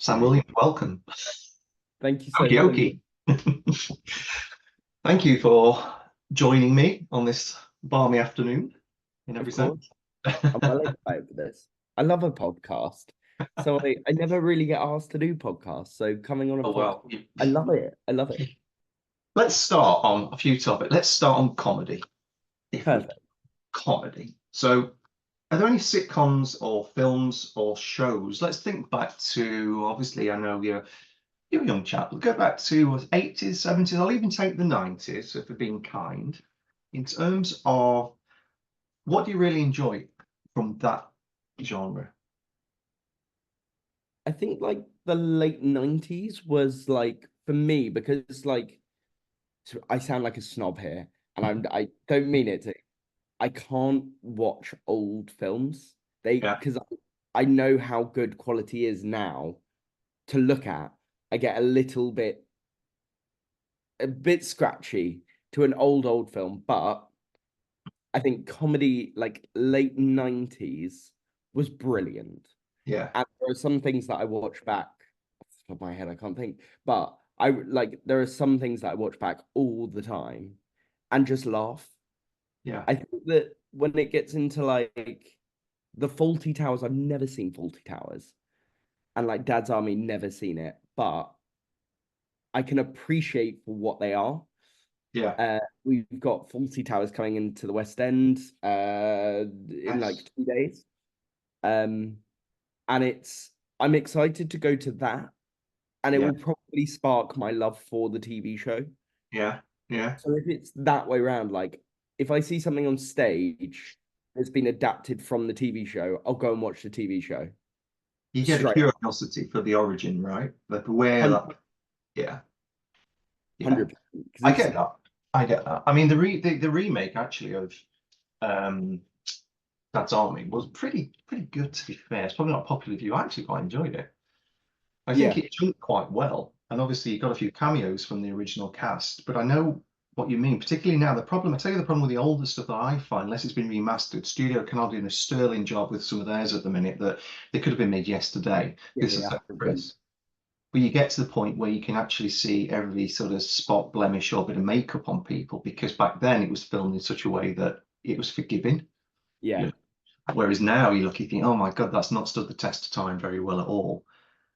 Sam Williams, welcome. Thank you so Okie much. dokie. Thank you for joining me on this balmy afternoon in Of every course, sense. I'm well excited for this. I love a podcast. So I never really get asked to do podcasts. So coming on a Oh, podcast, well, I love it. I love it. let's start on a few topics. Let's start on comedy, if we Perfect. comedy. So, are there any sitcoms or films or shows? Let's think back to, obviously, I know you're a young chap. We'll go back to 80s, 70s. I'll even take the 90s if we're being kind. In terms of what do you really enjoy from that genre? I think like the late 90s was like for me because like I sound like a snob here and I don't mean it to. I can't watch old films. They Yeah, because I know how good quality is now to look at. I get a bit scratchy to an old film, but I think comedy like late 90s was brilliant. yeah, And there are some things that I watch back off the top of my head, I can't think, but there are some things that I watch back all the time and just laugh. yeah. I think that when it gets into like the Faulty Towers, I've never seen Faulty Towers. And like Dad's Army, never seen it, but I can appreciate for what they are. Yeah. We've got Faulty Towers coming into the West End in Yes. like 2 days. Um, and I'm excited to go to that, and it Yeah. will probably spark my love for the TV show. Yeah. Yeah. So if it's that way around, like if I see something on stage that's been adapted from the TV show, I'll go and watch the TV show You get a straight up. curiosity for the origin, right? Like where that. Yeah. Yeah. 100%. Because I it's get that. I get that. I mean, the remake actually of um Dad's Army was pretty good to be fair. It's probably not a popular view. I actually quite enjoyed it. I think yeah, it took quite well, and obviously you got a few cameos from the original cast. But I know what you mean, particularly now. I tell you, the problem with the older stuff that I find, unless it's been remastered, Studio Canal doing a sterling job with some of theirs at the minute that they could have been made yesterday. yeah, This yeah, is yeah. Chris. But you get to the point where you can actually see every sort of spot, blemish, or bit of makeup on people, because back then it was filmed in such a way that it was forgiving. You Yeah, know? Whereas now you look, you think, oh my God, that's not stood the test of time very well at all.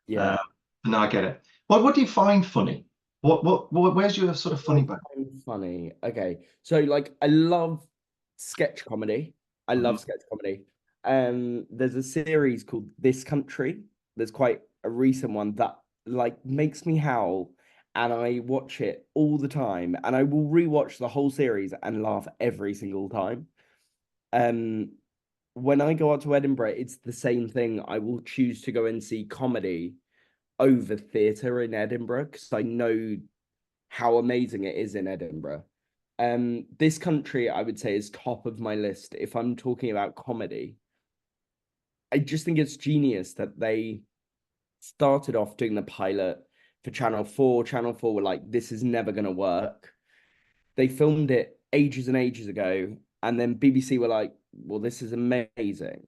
yeah. Uh, no, I get it. What do you find funny? Where's your sort of funny Well, back? funny. Okay. So like I love sketch comedy. I Mhm. love sketch comedy. There's a series called This Country. There's quite a recent one that like makes me howl and I watch it all the time and I will rewatch the whole series and laugh every single time. Um when I go out to Edinburgh, it's the same thing. I will choose to go and see comedy over theatre in Edinburgh because I know how amazing it is in Edinburgh. This country, I would say, is top of my list if I'm talking about comedy. I just think it's genius that they started off doing the pilot for Channel 4. Channel 4 were like, this is never going to work. They filmed it ages and ages ago. And then BBC were like, well, this is amazing.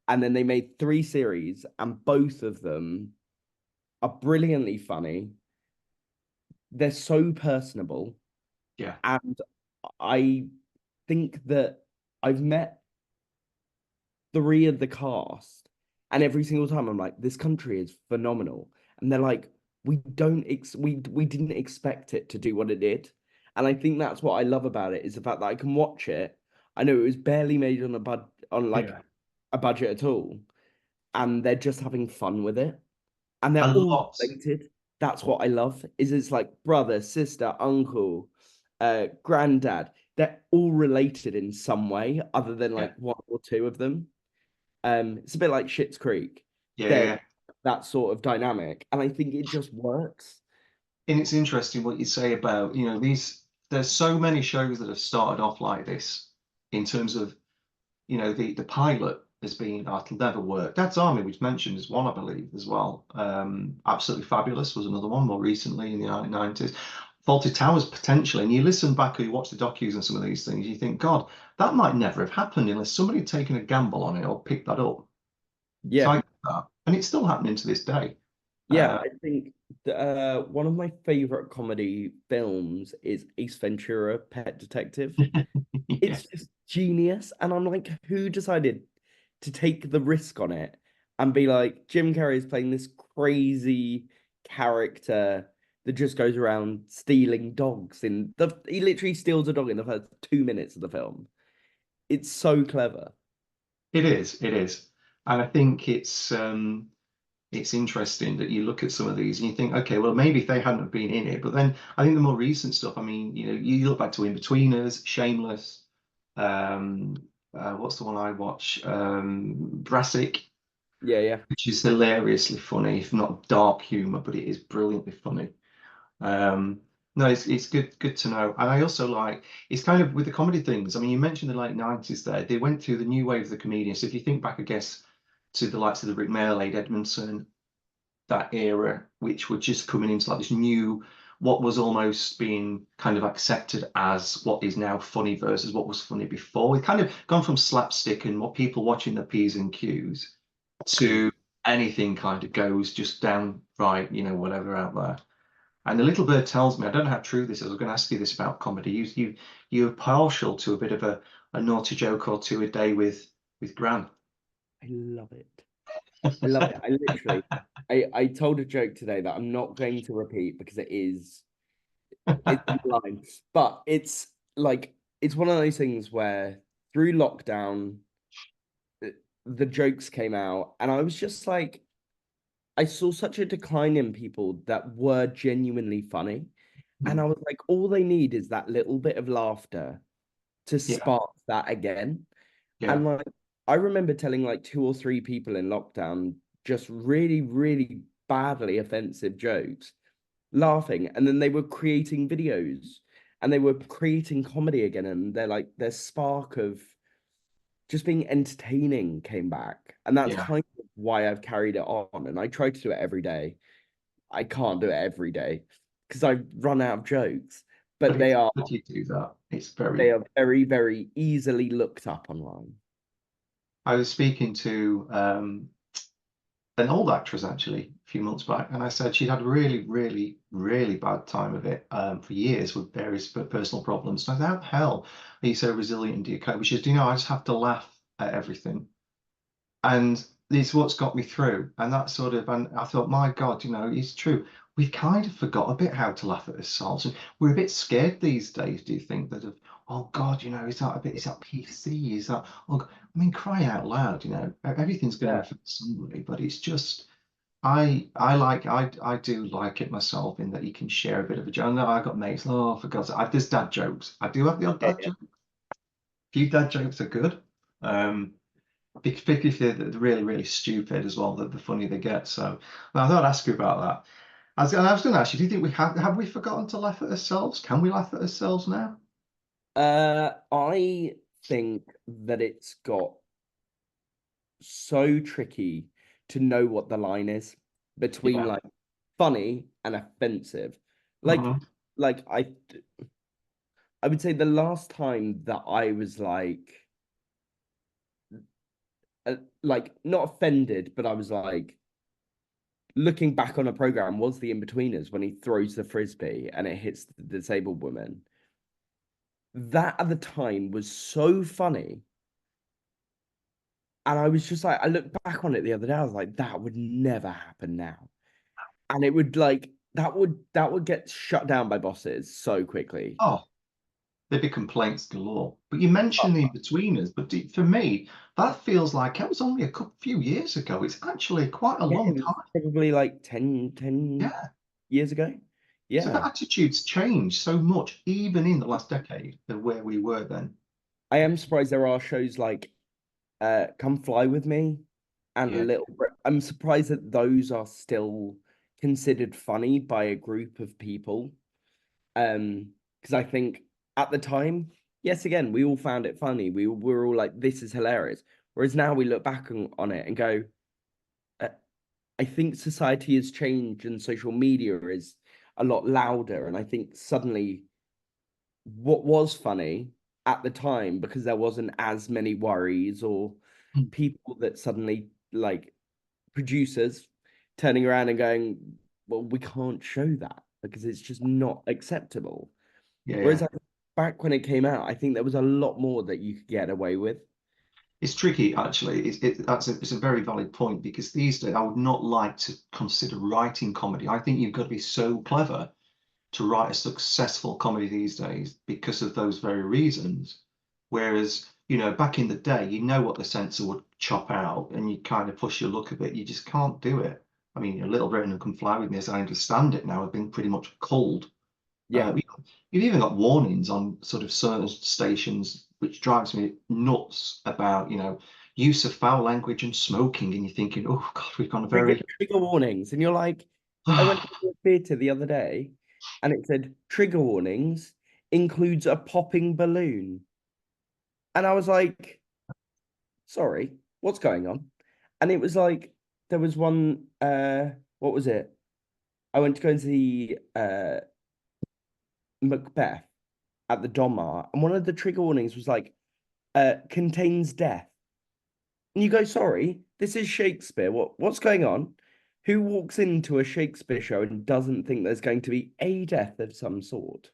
And then they made three series, and both of them are brilliantly funny. They're so personable. Yeah, And I think that I've met three of the cast, and every single time I'm like, this country is phenomenal. And they're like, we didn't expect it to do what it did. And I think that's what I love about it is the fact that I can watch it. I know it was barely made on on like yeah. a budget at all, and they're just having fun with it. And they're A all lot. related. That's what I love. Is it's like brother, sister, uncle, granddad. They're all related in some way, other than Yeah, like one or two of them. It's a bit like Schitt's Creek. yeah, They're yeah. that sort of dynamic, and I think it just works. And it's interesting what you say about, these. There's so many shows that have started off like this in terms of, the pilot has been, oh, it'll never work. Dad's Army, which mentioned, is one, I believe, as well. Absolutely Fabulous was another one more recently in the 90s. Faulty Towers potentially, and you listen back or you watch the docus and some of these things, you think, God, that might never have happened unless somebody had taken a gamble on it or picked that up. So Yeah, I get that, and it's still happening to this day. Yeah, I think one of my favorite comedy films is Ace Ventura: Pet Detective. Yeah, It's just genius, and I'm like, who decided to take the risk on it and be like, Jim Carrey is playing this crazy character that just goes around stealing dogs he literally steals a dog in the first 2 minutes of the film. It's so clever. it is. It is, and I think it's interesting that you look at some of these and you think, okay, well, maybe if they hadn't have been in it, but then I think the more recent stuff, I mean, you look back to In-Betweeners, Shameless, um, what's the one I watch? Brassic, Yeah, yeah. which is hilariously funny, if not dark humor, but it is brilliantly funny. Um, no, it's good to know. And I also like it's kind of with the comedy things. I mean, you mentioned the late 90s there. They went through the new wave of the comedians. So if you think back, I guess, to the likes of the Rick Mayall, Edmondson, that era, which were just coming into like this new, what was almost being kind of accepted as what is now funny versus what was funny before. We've kind of gone from slapstick and what people watching the P's and Q's Mm. to anything kind of goes just downright, whatever out there. And the little bird tells me, I don't know how true this is. I was going to ask you this about comedy. You're partial to a bit of a naughty joke or two a day with Gran. I love it. I love it. I literally, I told a joke today that I'm not going to repeat because it's line, but it's like it's one of those things where through lockdown, uh, the jokes came out, and I was just like, I saw such a decline in people that were genuinely funny, and I Mm. was like, all they need is that little bit of laughter to Yeah, spark that again. yeah, And like, I remember telling like two or three people in lockdown just really, really badly offensive jokes, laughing, and then they were creating videos and they were creating comedy again, and they're like their spark of just being entertaining came back, and that's yeah. kind of why I've carried it on, and I try to do it every day. I can't do it every day because I run out of jokes, but But it's but you do that. It's they very. are very, very easily looked up online. I was speaking to an old actress actually a few months back, and I said she'd had a really, really, really bad time of it for years with various personal problems. And I said, how the hell are you so resilient and do you cope? She said, I just have to laugh at everything. And it's what's got me through. And that sort of, and I thought, my God, it's true. We've kind of forgot a bit how to laugh at ourselves. And we're a bit scared these days, do you think, that of, oh God, is that PC? Is that, oh, I mean, cry out loud, everything's going to Yeah. offend somebody, but it's just, I do like it myself in that you can share a bit of a joke. I know I got mates, oh, for God's sake, there's dad jokes. I do have the odd Yeah, dad yeah. joke. A few dad jokes are good. Um, particularly if they're really, really stupid as well, the funnier they get. So well, I thought I'd ask you about that. I was going to ask you, do you think have we forgotten to laugh at ourselves? Can we laugh at ourselves now? I think that it's got so tricky to know what the line is between Yeah. like funny and offensive. Like, Hmm. like I would say the last time that I was like not offended, but I was like looking back on a program was the In-Betweeners when he throws the frisbee and it hits the disabled woman. That at the time was so funny. And I was just like, I looked back on it the other day, I was like, that would never happen now. And it would like that would get shut down by bosses so quickly. Oh, there'd be complaints galore. But you mentioned the in-betweeners, but for me, that feels like it was only a few years ago. It's actually quite a Yeah, long it was time. probably like ten Yeah. years ago. So the Yeah. attitudes changed so much, even in the last decade, than where we were then. I am surprised there are shows like Come Fly With Me Yeah. and I'm surprised that those are still considered funny by a group of people. Because I think at the time, yes, again, we all found it funny. We were all like, this is hilarious. Whereas now we look back on it and go, uh, I think society has changed and social media is a lot louder. And I think suddenly what was funny at the time, because there wasn't as many worries or Mm. people that suddenly like producers turning around and going, well, we can't show that because it's just not acceptable. Yeah, Whereas yeah. like, back when it came out, I think there was a lot more that you could get away with. It's tricky, actually. It's a very valid point because these days I would not like to consider writing comedy. I think you've got to be so clever to write a successful comedy these days because of those very reasons. Whereas, back in the day, what the censor would chop out and you kind of push your luck a bit. You just can't do it. I mean, Little Britain Can Fly With Me, as I understand it now, have been pretty much culled. Yeah. You've even got warnings on sort of certain stations, which drives me nuts about, use of foul language and smoking. And you're thinking, oh God, we've gone a very, Trigger warnings. And you're like, I went to the theatre the other day and it said trigger warnings includes a popping balloon. And I was like, sorry, what's going on? And it was like there was one what was it? I went to go and see Macbeth at the Donmar, and one of the trigger warnings was like contains death. And you go, sorry, this is Shakespeare. What's going on? Who walks into a Shakespeare show and doesn't think there's going to be a death of some sort?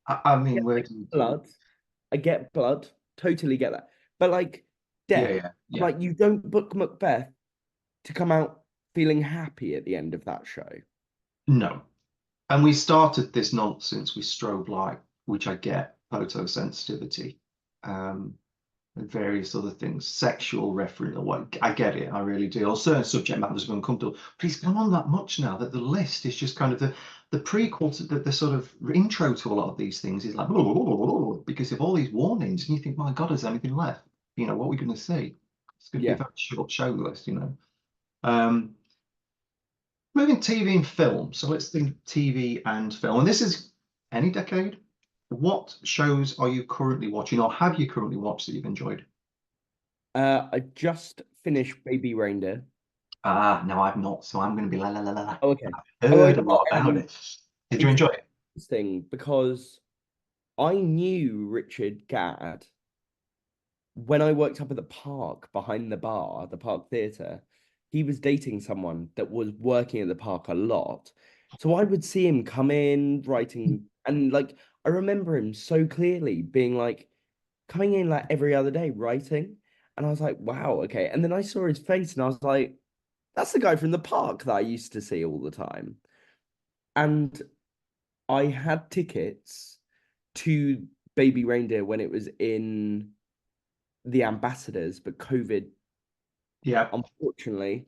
I Yeah, mean, where like do you, blood. I get blood, totally get that. But like yeah, death, yeah, yeah, like you don't book Macbeth to come out feeling happy at the end of that show. no. And we started this nonsense with strobe light, which I get, photosensitivity, and various other things, sexual reference. What I get it, I really do. Or certain subject matters are uncomfortable, but it's gone on that much now that the list is just kind of the prequel to the sort of intro to a lot of these things is like because of all these warnings, and you think, my God, is there anything left? What are we going to see? It's going to be a Yeah. very short show list. Um, Moving TV and film. So let's think TV and film. And this is any decade. What shows are you currently watching, or have you currently watched that you've enjoyed? I just finished Baby Reindeer. Ah, no, I've not. So I'm going to be la la la la la. Oh, okay. Oh, Heard a lot about it. Did you it's enjoy it? interesting because I knew Richard Gadd when I worked up at the park behind the bar, the park theatre. He was dating someone that was working at the park a lot. So I would see him come in writing, and like I remember him so clearly being like coming in like every other day writing. And I was like, wow, okay. And then I saw his face and I was like, that's the guy from the park that I used to see all the time. And I had tickets to Baby Reindeer when it was in the ambassadors, but COVID, Yeah, unfortunately.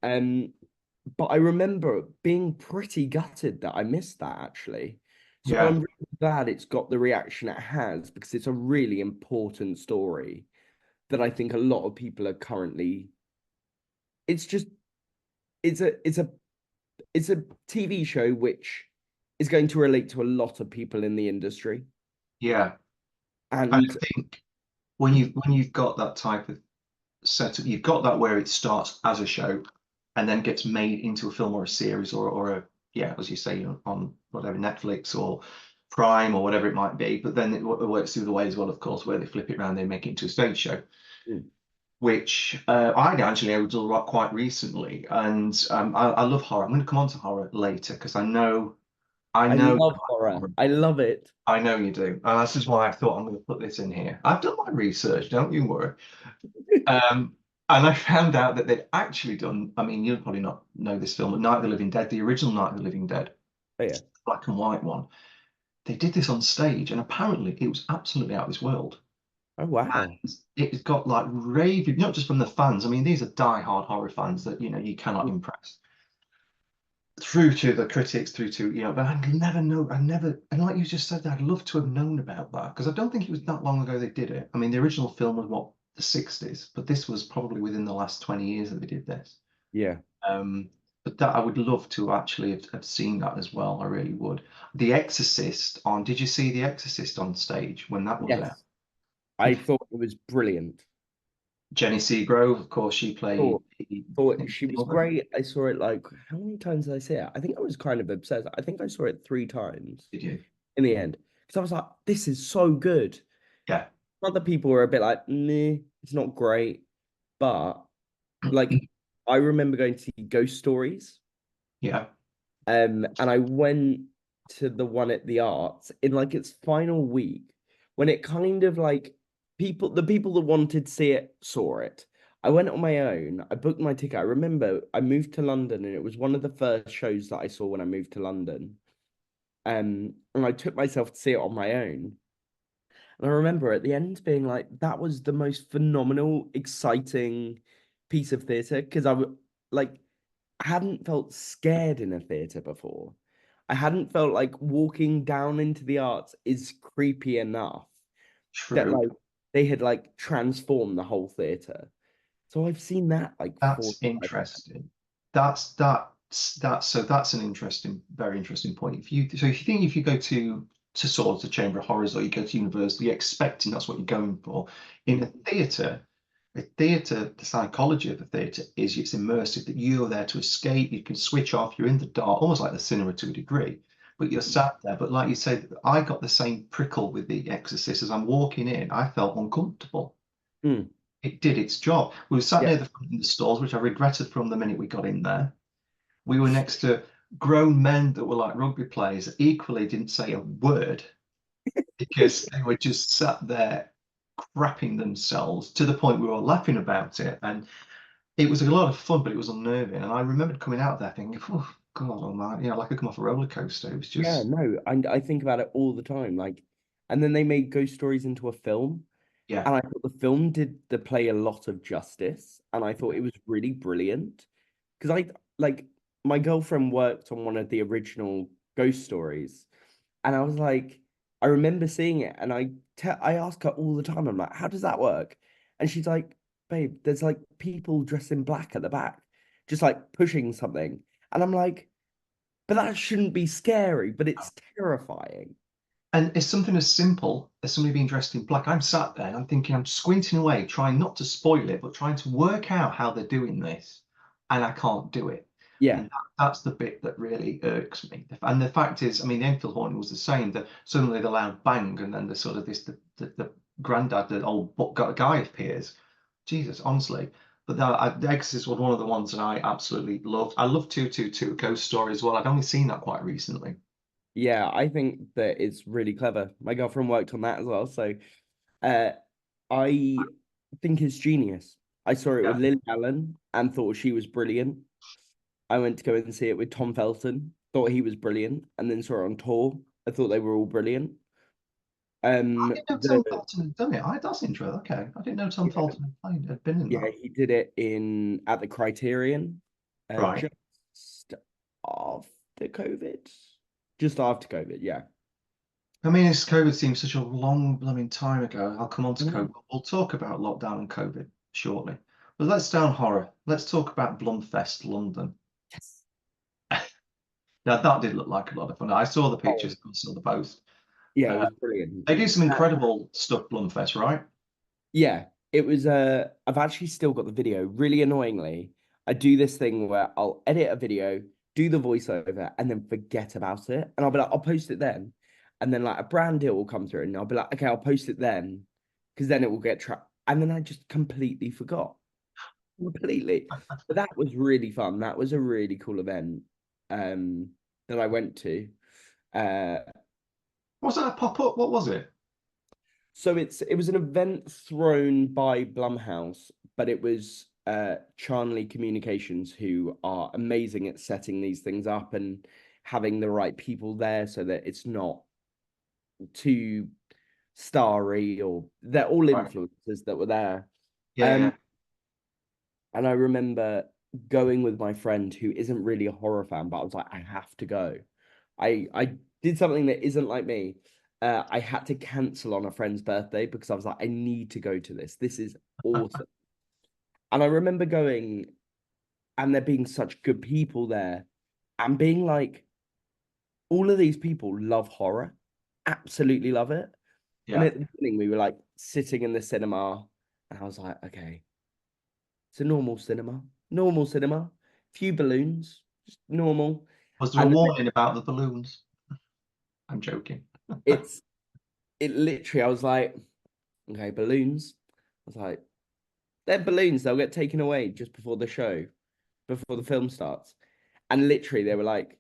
Um, but I remember being pretty gutted that I missed that actually. So yeah, I'm really glad it's got the reaction it has because it's a really important story that I think a lot of people are currently. It's just it's a TV show which is going to relate to a lot of people in the industry. yeah. And And I think when you've got that type of setup, you've got that where it starts as a show and then gets made into a film or a series or a yeah, as you say, on whatever Netflix or Prime or whatever it might be. But then it works through the way as well, of course, where they flip it around, they make it into a stage show, which I actually able to do quite recently. And I love horror. I'm going to come on to horror later because I I know you love like horror. horror. I love it. I know you do. And this is why I thought I'm going to put this in here. I've done my research, don't you worry. Um, and I found out that they'd actually done, I mean, you'll probably not know this film, but Night of the Living Dead, the original Night of the Living Dead, Oh yeah. black and white one, they did this on stage, and apparently it was absolutely out of this world. Oh wow. And it got like raving, not just from the fans. I mean, these are die-hard horror fans that you cannot impress. Through to the critics, through to but I never know, I never, and like you just said, I'd love to have known about that because I don't think it was that long ago they did it. I mean, the original film was what, the 60s, but this was probably within the last 20 years that they did this. Yeah. Um, but that I would love to actually have seen that as well. I really would. The Exorcist on. Did you see The Exorcist on stage when that was out? Yes. I thought it was brilliant. Jenny Seagrove, of course, she played. Thought thought she was Hilda. great. I saw it like how many times did I see it? I think I was kind of obsessed. I think I saw it 3 times Did you? in the end. Because I was like, this is so good. Yeah. Other people were a bit like, nah, it's not great. But like I remember going to see Ghost Stories. Yeah. And I went to the one at the Arts in like its final week when it kind of like the people that wanted to see it saw it. I went on my own. I booked my ticket. I remember I moved to London and it was one of the first shows that I saw when I moved to London. And I took myself to see it on my own. And I remember at the end being like, that was the most phenomenal, exciting piece of theatre because like I hadn't felt scared in a theatre before. I hadn't felt like walking down into the arts is creepy enough that True. like they had like transformed the whole theatre. So I've seen that like four That's or five interesting. That's an interesting, very interesting point. If you think if you go to sort of the Chamber of Horrors or you go to university, you're expecting that's what you're going for. In a theatre, the psychology of the theatre is it's immersive, that you're there to escape, you can switch off, you're in the dark, almost like the cinema to a degree, but you're sat there. But like you said, I got the same prickle with The Exorcist as I'm walking in, I felt uncomfortable. times. It did its job. We were sat Yeah. near the front in the stalls, which I regretted from the minute we got in there. We were next to grown men that were like rugby players that equally didn't say a word because they were just sat there crapping themselves to the point we were all laughing about it. And it was a lot of fun, but it was unnerving. And I remembered coming out there thinking, oh, God almighty, like I come off a roller coaster. It was Yeah, just, no, I think about it all the time. Like, and then they made Ghost Stories into a film, yeah, and I thought the film did the play a lot of justice, and I thought it was really brilliant. Because I like my girlfriend worked on one of the original Ghost Stories, and I was like, I remember seeing it, and I ask her all the time, I'm like, how does that work? And she's like, babe, there's like people dressed in black at the back, just like pushing something, and I'm like. But that shouldn't be scary, but it's terrifying. and it's something as simple as somebody being dressed in black. I'm sat there and I'm thinking, I'm squinting away, trying not to spoil it, but trying to work out how they're doing this, and I can't do it. Yeah. And that's the bit that really irks me. And the fact is, I mean, Enfield Haunting was the same. That suddenly the loud bang, and then the sort of the granddad, the old guy appears. Jesus, honestly. But The Exorcist was one of the ones that I absolutely loved. I love 222 Ghost Story as well. I'd only seen that quite recently. Yeah, I think that it's really clever. My girlfriend worked on that as well. So uh I think it's genius. I saw it with Yeah. Lily Allen and thought she was brilliant. I went to go and see it with Tom Felton, thought he was brilliant, and then saw it on tour. I thought they were all brilliant. I didn't know The Tom Felton had done it. That's interesting. Okay. I didn't know Tom Felton had been in yeah, that. he did it in at the Criterion, Right. just after COVID. Just after COVID, yeah. I mean, it's COVID seems such a long blooming time ago. I'll come on to Mm. COVID. We'll talk about lockdown and COVID shortly. But let's down horror. Let's talk about Blumfest London. Yes. Now that did look like a lot of fun. I saw the Oh, pictures, I saw the post. yeah, it Uh, was brilliant. they do some Uh, incredible stuff, Blumfest, right? yeah, it was I've actually still got the video. Really annoyingly, I do this thing where I'll edit a video, do the voiceover, and then forget about it. And I'll be like, I'll post it then. And then like a brand deal will come through, and I'll be like, okay, I'll post it then, because then it will get tracked. And then I just completely forgot. Completely. But that was really fun. That was a really cool event that I went to. Uh Was that a pop-up? What was it? so it was an event thrown by Blumhouse, but it was Charnley Communications who are amazing at setting these things up and having the right people there so that it's not too starry or they're all Right. influencers that were there. Yeah, yeah. Um And I remember going with my friend who isn't really a horror fan, but I was like, I have to go. I did something that isn't like me. I had to cancel on a friend's birthday because I was like, I need to go to this. This is awesome. And I remember going and there being such good people there and being like, all of these people love horror, absolutely love it. And Yeah. at the beginning, we were like sitting in the cinema, and I was like, okay, it's a normal cinema, few balloons, just normal. Was there a And warning about the balloons? I'm joking. it's it literally, I was like, okay, balloons. I was like, they're balloons, they'll get taken away just before the show, before the film starts. And literally, they were like,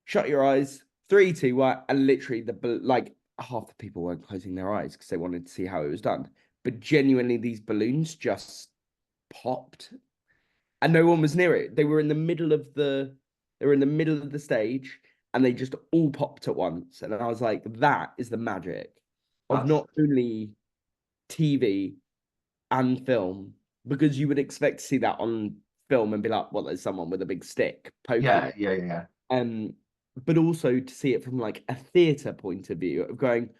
shut your eyes, three, two, one. And literally, like half the people weren't closing their eyes because they wanted to see how it was done. But genuinely, these balloons just popped and no one was near it. They were in the middle of the stage and they just all popped at once. And I was like, that is the magic of That's not only TV and film, because you would expect to see that on film and be like, well, there's someone with a big stick poking yeah, it. yeah, yeah. Um, but also to see it from like a theatre point of view of going,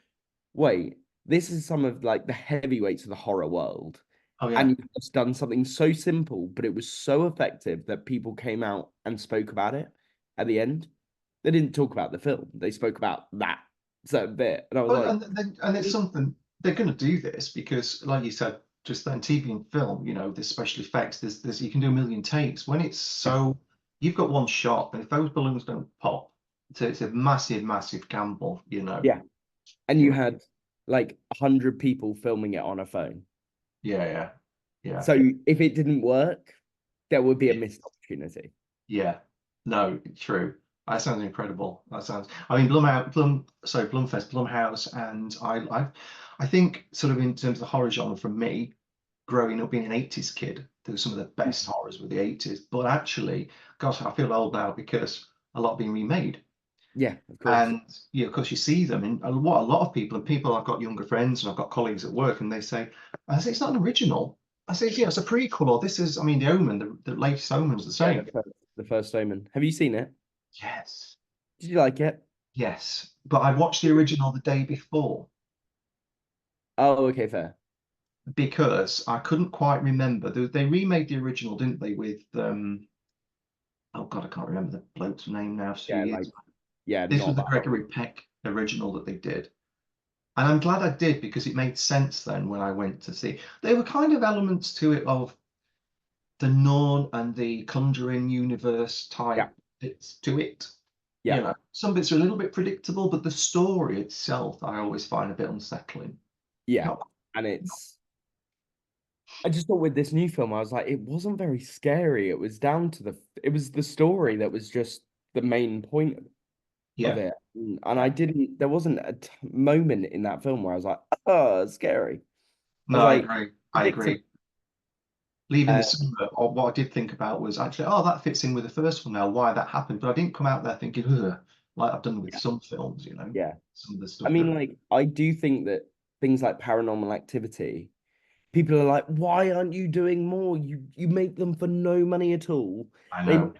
wait, this is some of like the heavyweights of the horror world. Oh And yeah. you've just done something so simple, but it was so effective that people came out and spoke about it at the end. They didn't talk about the film, they spoke about that certain bit. And I was Well, like, and it's something they're going to do this because, like you said, just then TV and film, there's special effects. There's you can do a million takes when it's yeah, so you've got one shot, and if those balloons don't pop, it's a massive, massive gamble. yeah. And you Yeah, had like 100 people filming it on a phone. yeah, yeah, yeah. So if it didn't work, there would be a missed opportunity. Yeah, no, true. That sounds incredible. That sounds. I mean, Blumfest, Blumhouse, and I think sort of in terms of the horror genre for me, growing up being an '80s kid, there were some of the best horrors with the '80s. But actually, gosh, I feel old now because a lot being remade, Yeah, of course. and because you see them, and what a lot of people and people I've got younger friends and I've got colleagues at work, and they say, I say it's not an original. I say, yeah, it's a prequel, or this is, I mean, The Omen, the latest Omen's the Yeah, same. the first Omen. Have you seen it? Yes. Did you like it? Yes, but I watched the original the day before Oh, okay, fair. because I couldn't quite remember. They remade the original, didn't they? With oh God, I can't remember the bloke's name now. It's a few Yeah, like years. yeah, This was not the that old. Gregory Peck original that they did, and I'm glad I did because it made sense then when I went to see. There were kind of elements to it of the Norn and the Conjuring universe Yeah, type bits to it. yeah, Some bits are a little bit predictable, but the story itself I always find a bit unsettling. yeah. Not, And it's I just thought with this new film, I was like, it wasn't very scary. It was down to it was the story that was just the main point of yeah. it. And I didn't, there wasn't a moment in that film where I was like, oh, it's scary. I No, was I like, agree. I predictable. agree. Leaving Uh, the cinema, or what I did think about was actually, oh, that fits in with the first one now, why that happened. But I didn't come out there thinking, ugh, like I've done with yeah, some films, yeah. some of the I stuff that mean, like, I do think that things like Paranormal Activity, people are like, why aren't you doing more? You make them for no money at all. I They make know.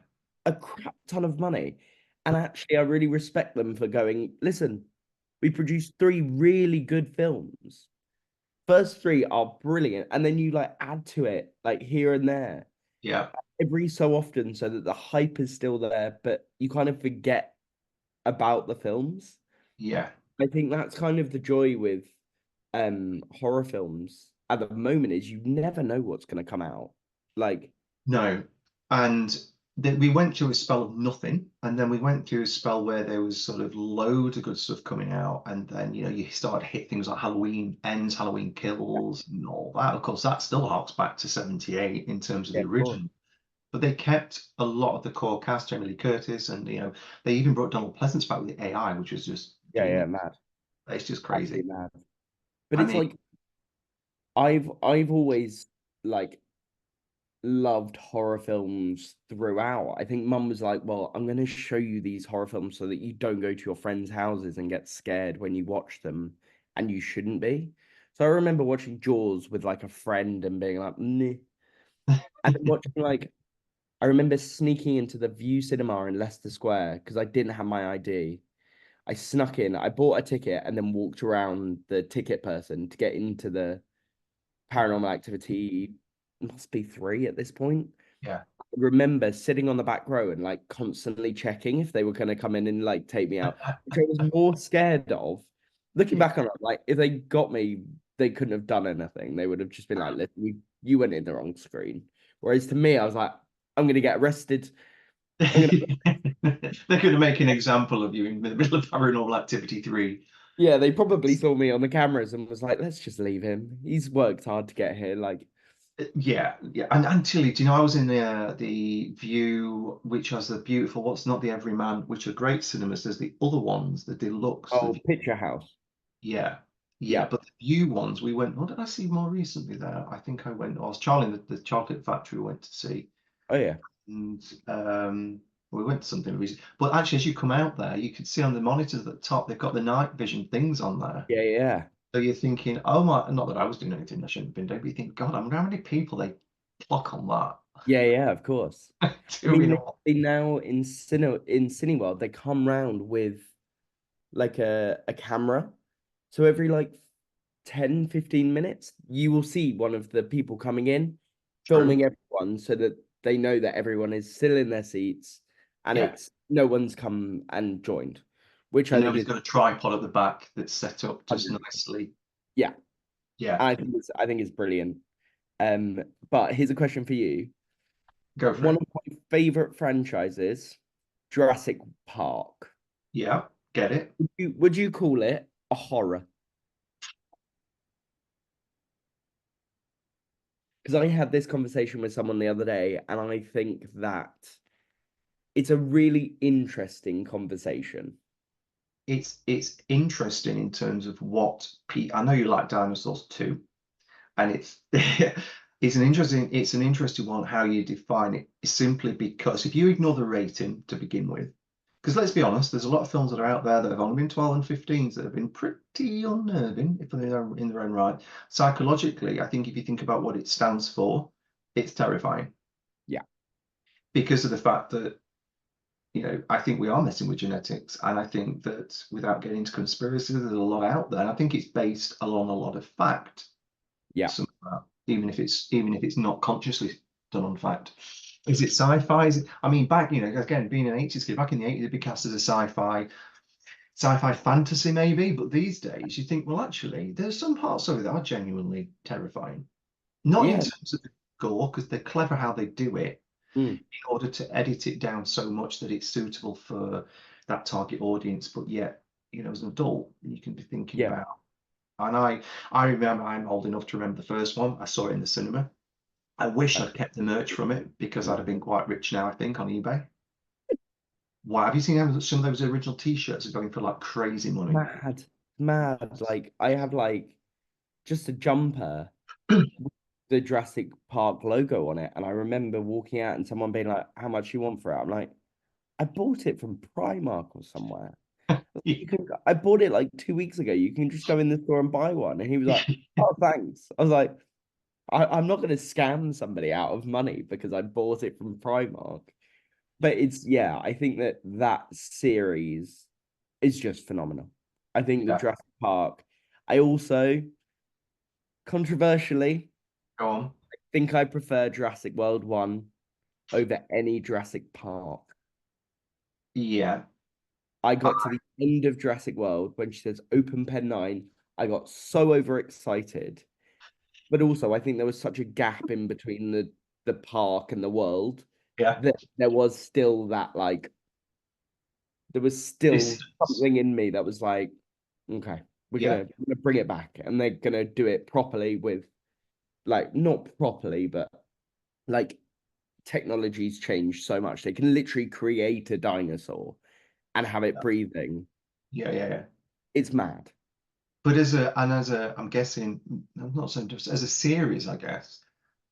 a crap ton of money. And actually, I really respect them for going, listen, we produced three really good films. First three are brilliant. And then you like add to it, like here and there, Yeah, every so often, so that the hype is still there, but you kind of forget about the films. yeah. I think that's kind of the joy with horror films at the moment is you never know what's going to come out. Like, No. And then we went through a spell of nothing, and then we went through a spell where there was sort of loads of good stuff coming out, and then you started to hit things like Halloween Ends, Halloween Kills, and all that. Of course, that still harks back to '78 in terms of yeah, the of course. original. But they kept a lot of the core cast, Jamie Lee Curtis, and they even brought Donald Pleasance back with the AI, which was just Yeah, yeah, genius. mad. It's just crazy. Absolutely mad. But I it's mean, like I've always like loved horror films throughout. I think mum was like, well, I'm going to show you these horror films so that you don't go to your friends' houses and get scared when you watch them, and you shouldn't be. So I remember watching Jaws with like a friend and being like, "Meh." And then watching like I remember sneaking into the View Cinema in Leicester Square because I didn't have my ID. I snuck in, I bought a ticket and then walked around the ticket person to get into the Paranormal Activity, must be three at this point. yeah. I remember sitting on the back row and like constantly checking if they were going to come in and like take me out, which I was more scared of. Looking Yeah. back on it, like if they got me, they couldn't have done anything. They would have just been like, listen, you went in the wrong screen. Whereas to me, I was like, I'm going to get arrested. I'm gonna, They're going to make an example of you in the middle of Paranormal Activity 3. yeah, they probably saw me on the cameras and was like, let's just leave him. He's worked hard to get here. Like, Yeah, yeah, and Tilly, do you know I was in the View, which has the beautiful, what's not the Everyman, which are great cinemas. There's the other ones, the Deluxe, the Oh, Picture House. yeah, yeah, Yeah. but the View ones, we went. What did I see more recently there? I think I went. I was Charlie, the Chocolate Factory, we went to see, Oh yeah. and we went to something recent. But actually, as you come out there, you can see on the monitors at the top, they've got the night vision things on there. Yeah, yeah. So you're thinking, oh my, not that I was doing anything I shouldn't have been doing, but you think, God, I wonder how many people they clock on Yeah, yeah, of course. that I mean, doing all. they now in Cineworld, they come round with like a camera. So every like 10, 15 minutes, you will see one of the people coming in, True. filming everyone so that they know that everyone is still in their seats and Yeah. it's no one's come and joined, which And I think nobody's is got a tripod at the back that's set up just 100. nicely. Yeah, Yeah. I think it's brilliant. But here's a question for you. Go for One it. of my favorite franchises, Jurassic Park. Yeah. Get it. Would you call it a horror? Because I had this conversation with someone the other day, and I think that it's a really interesting conversation. It's interesting in terms of what I know you like dinosaurs too, and it's it's an interesting one how you define it. Simply because if you ignore the rating to begin with, because let's be honest, there's a lot of films that are out there that have only been 12 and 15s that have been pretty unnerving if they're in their own right. Psychologically, I think if you think about what it stands for, it's terrifying Yeah, because of the fact that I think we are messing with genetics, and I think that without getting into conspiracy, there's a lot out there. And I think it's based along a lot of fact. yeah, Some of that, even if it's not consciously done on fact. Is it sci-fi? I mean, back, again, being an 80s kid, back in the 80s, it'd be cast as a sci-fi fantasy maybe, but these days you think, well, actually, there's some parts of it that are genuinely terrifying. Not in yeah. terms of the gore, because they're clever how they do it, Mm, in order to edit it down so much that it's suitable for that target audience, but yet, as an adult, you can be thinking yeah. about. And I remember, I'm old enough to remember the first one. I saw it in the cinema. I wish Uh, I'd kept the merch from it because I'd have been quite rich now, I think, on eBay. Wow, have you seen some of those original T-shirts are going for like crazy money? Mad, mad. Like I have like just a jumper, the Jurassic Park logo on it, and I remember walking out and someone being like, "How much you want for it?" I'm like, "I bought it from Primark or somewhere." You can. I bought it like 2 weeks ago. You can just go in the store and buy one. And he was like, "Oh, thanks." I was like, I'm not going to scam somebody out of money because I bought it from Primark." But it's yeah, I think that series is just phenomenal. I think the Yeah, Jurassic Park. I also controversially go on. think I prefer Jurassic World 1 over any Jurassic Park. Yeah, I got to the end of Jurassic World when she says open pen 9. I got so overexcited. But also I think there was such a gap in between the park and the world yeah. that there was still that like there was still Distance. something in me that was like, okay, Yeah, we're gonna bring it back and they're gonna do it properly with like not properly, but like technology's changed so much. They can literally create a dinosaur and have it breathing. yeah, yeah, yeah. It's mad. But I'm guessing, I'm not saying just as a series, I guess.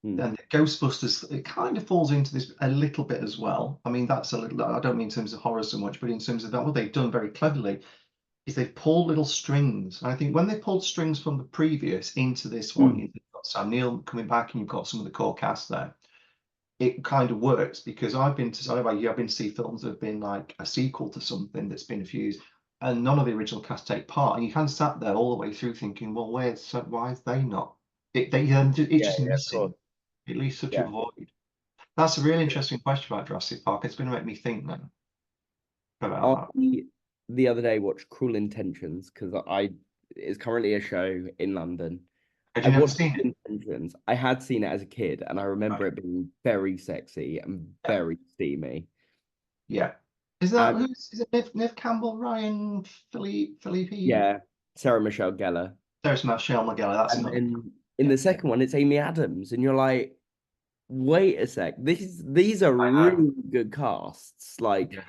Hmm. And Ghostbusters, it kind of falls into this a little bit as well. I mean, that's a little, I don't mean in terms of horror so much, but in terms of that, what they've done very cleverly is they've pulled little strings. And I think when they pulled strings from the previous into this one, Hmm. you've got Sam Neill coming back and you've got some of the core cast there. It kind of works because I don't know about you, I've been to see films that have been like a sequel to something that's been a few years, and none of the original cast take part. And you kind of sat there all the way through thinking, well, why is they not? It's Yeah, just yeah, of missing. course. It leaves such a Yeah. void. That's a really interesting question about Jurassic Park. It's going to make me think now about I that. the other day watched Cruel Intentions because I it's currently a show in London. Had I you never watched seen it? Cruel Intentions. I had seen it as a kid, and I remember Right. it being very sexy and Yeah. very steamy. Yeah. Is that And who's is it Nev Campbell, Philippe? yeah, Sarah Michelle Gellar. There's Michelle McGellar. That's And another. then In Yeah. the second one, it's Amy Adams, and you're like, wait a sec, these are I know. really good casts. Like Yeah.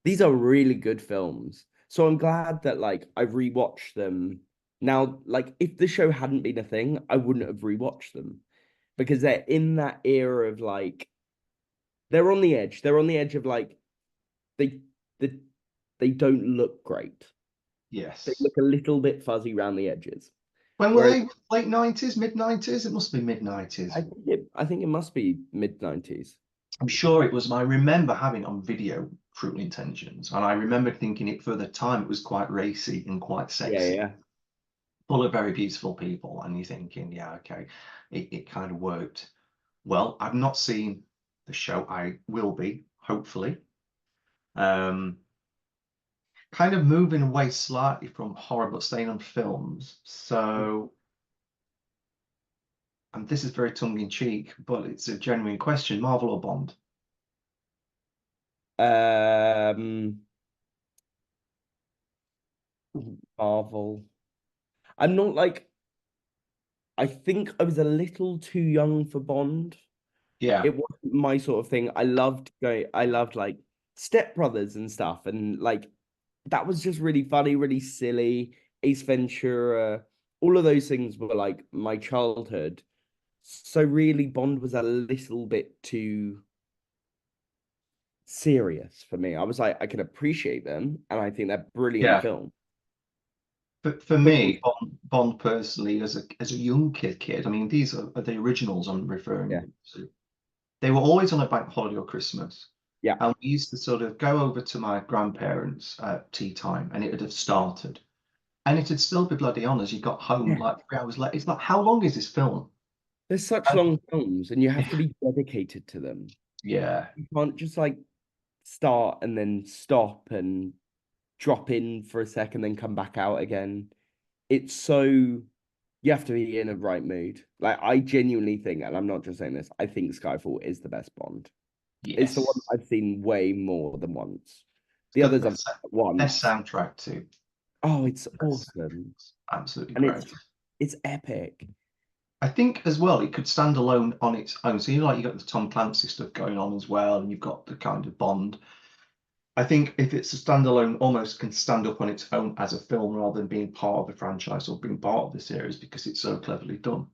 these are really good films. So I'm glad that like I rewatched them now. Like if the show hadn't been a thing, I wouldn't have rewatched them because they're in that era of like they're on the edge. They're on the edge of like they they, they don't look great. They Yes. look a little bit fuzzy around the edges. When were Whereas they? Late 90s, mid 90s? It must be mid 90s. I think it must be mid 90s. I'm sure it was. I remember having it on video, Cruel Intentions, and I remember thinking it for the time it was quite racy and quite Yeah, sexy, yeah. full of very beautiful people, and you're thinking, yeah, okay, it kind of worked. Well, I've not seen the show. I will be, hopefully. Um, Kind of moving away slightly from horror, but staying on films. So, and this is very tongue in cheek, but it's a genuine question: Marvel or Bond? Um, Marvel. I'm not like I think I was a little too young for Bond. Yeah, It wasn't my sort of thing. I loved like Step Brothers and stuff, and like that was just really funny, really silly. Ace Ventura, all of those things were like my childhood. So really, Bond was a little bit too serious for me. I was like, I can appreciate them, and I think they're brilliant yeah. films. But for But me, Bond personally, as a young kid, I mean, these are the originals I'm yeah, referring to. They were always on a bank holiday or Christmas. yeah, And we used to sort of go over to my grandparents at tea time and it would have started. And it'd still be bloody on as you got home yeah. like 3 hours late. It's like, how long is this film? There's such And long films, and you have to be dedicated to them. yeah, You can't just like start and then stop and drop in for a second, then come back out again. It's so you have to be in a right mood. Like I genuinely think, and I'm not just saying this, I think Skyfall is the best Bond. It's the one yes. I've seen way more than once. It's The got the others I've best, seen best once. soundtrack too. Oh, it's Best awesome. soundtrack. Absolutely And great. it's epic. I think as well, it could stand alone on its own. So you know, like you got the Tom Clancy stuff going on as well, and you've got the kind of Bond. I think if it's a standalone, almost can stand up on its own as a film rather than being part of the franchise or being part of the series because it's so cleverly done.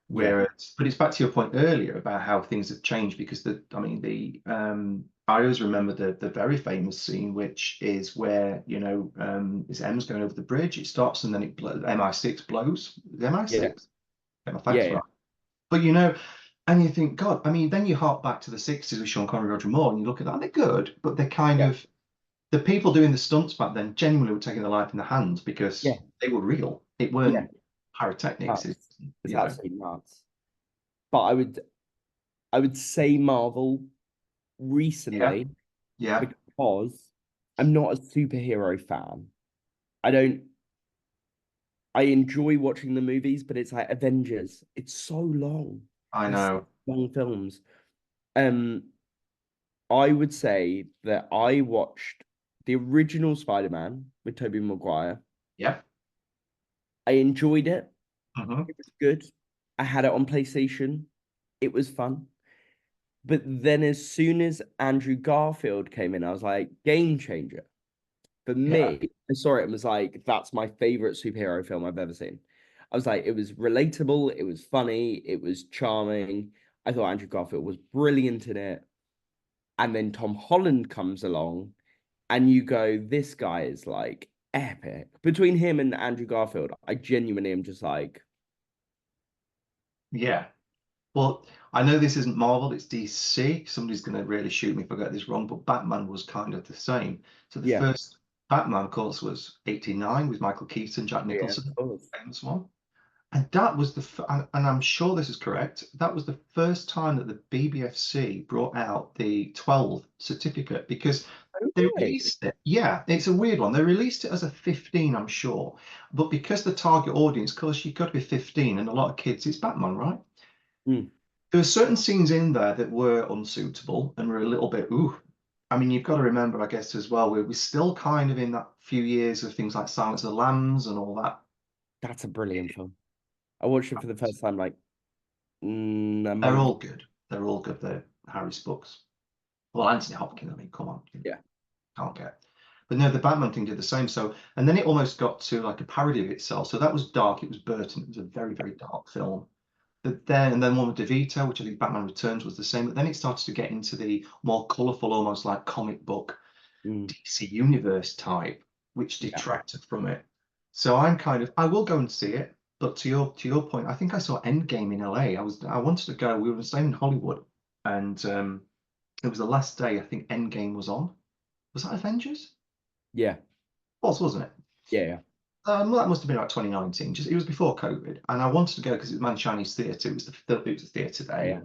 Yeah. Whereas, but it's back to your point earlier about how things have changed because I mean, I always remember the very famous scene, which is where is M's going over the bridge, it stops and then MI6 blows. The Yeah. MI6, get my Yeah. facts Yeah. right. But and you think, God, I mean, then you hark back to the 60s with Sean Connery, Roger Moore, and you look at that, and they're good, but they're kind Yeah. of the people doing the stunts back then genuinely were taking their life in their hands Yeah. because they were real. It Yeah. weren't pyrotechnics. Nuts. It's You know, absolutely nuts. But I would say Marvel yeah, recently yeah, because I'm not a superhero fan. I don't I enjoy watching the movies, but it's like Avengers. It's so long. I They're such know. long films. Um, I would say that I watched the original Spider-Man with Tobey Maguire. Yeah. I enjoyed it. Hmm. It was good. I had it on PlayStation. It was fun. But then as soon as Andrew Garfield came in, I was like, game changer. For Yeah. me, I saw it and was like, that's my favorite superhero film I've ever seen. I was like, it was relatable, it was funny, it was charming. I thought Andrew Garfield was brilliant in it. And then Tom Holland comes along, and you go, this guy is like epic. Between him and Andrew Garfield, I genuinely am just like, Yeah. Well, I know this isn't Marvel, it's DC. Somebody's going to really shoot me if I get this wrong, but Batman was kind of the same. So the yeah, first Batman, of course, was 89 with Michael Keaton, Jack yeah, Nicholson, of course. famous one. And that was and I'm sure this is correct, that was the first time that the BBFC brought out the 12 certificate because Oh, they really? released it. Yeah, it's a weird one. They released it as a 15, I'm sure. But because the target audience, of course, you've got to be 15 and a lot of kids, it's Batman, right? Mm, There were certain scenes in there that were unsuitable and were a little bit, ooh. I mean, you've got to remember, I guess, as well, we're still kind of in that few years of things like Silence of the Lambs and all that. that's a brilliant film. I watched it for the first time like a They're month. all good. They're all good. They're Harris books. Well, Anthony Hopkins, I mean, come on, you Yeah. can't get. But no, the Batman thing did the same. So, and then it almost got to like a parody of itself. So that was dark. It was Burton. It was a very, very dark film. But then, and then one with DeVito, which I think Batman Returns was the same. But then it started to get into the more colourful, almost like comic book Mm, DC universe type, which yeah. detracted from it. So I'm kind of, I will go and see it. But to your point, I think I saw Endgame in LA. I wanted to go. We were staying in Hollywood, and it was the last day. I think Endgame was on. Was that Avengers? Yeah. Was, wasn't it? Yeah. Yeah. Well, that must have been about 2019. Just it was before COVID, and I wanted to go because it was Man Chinese Theatre. It was a theatre there. Yeah.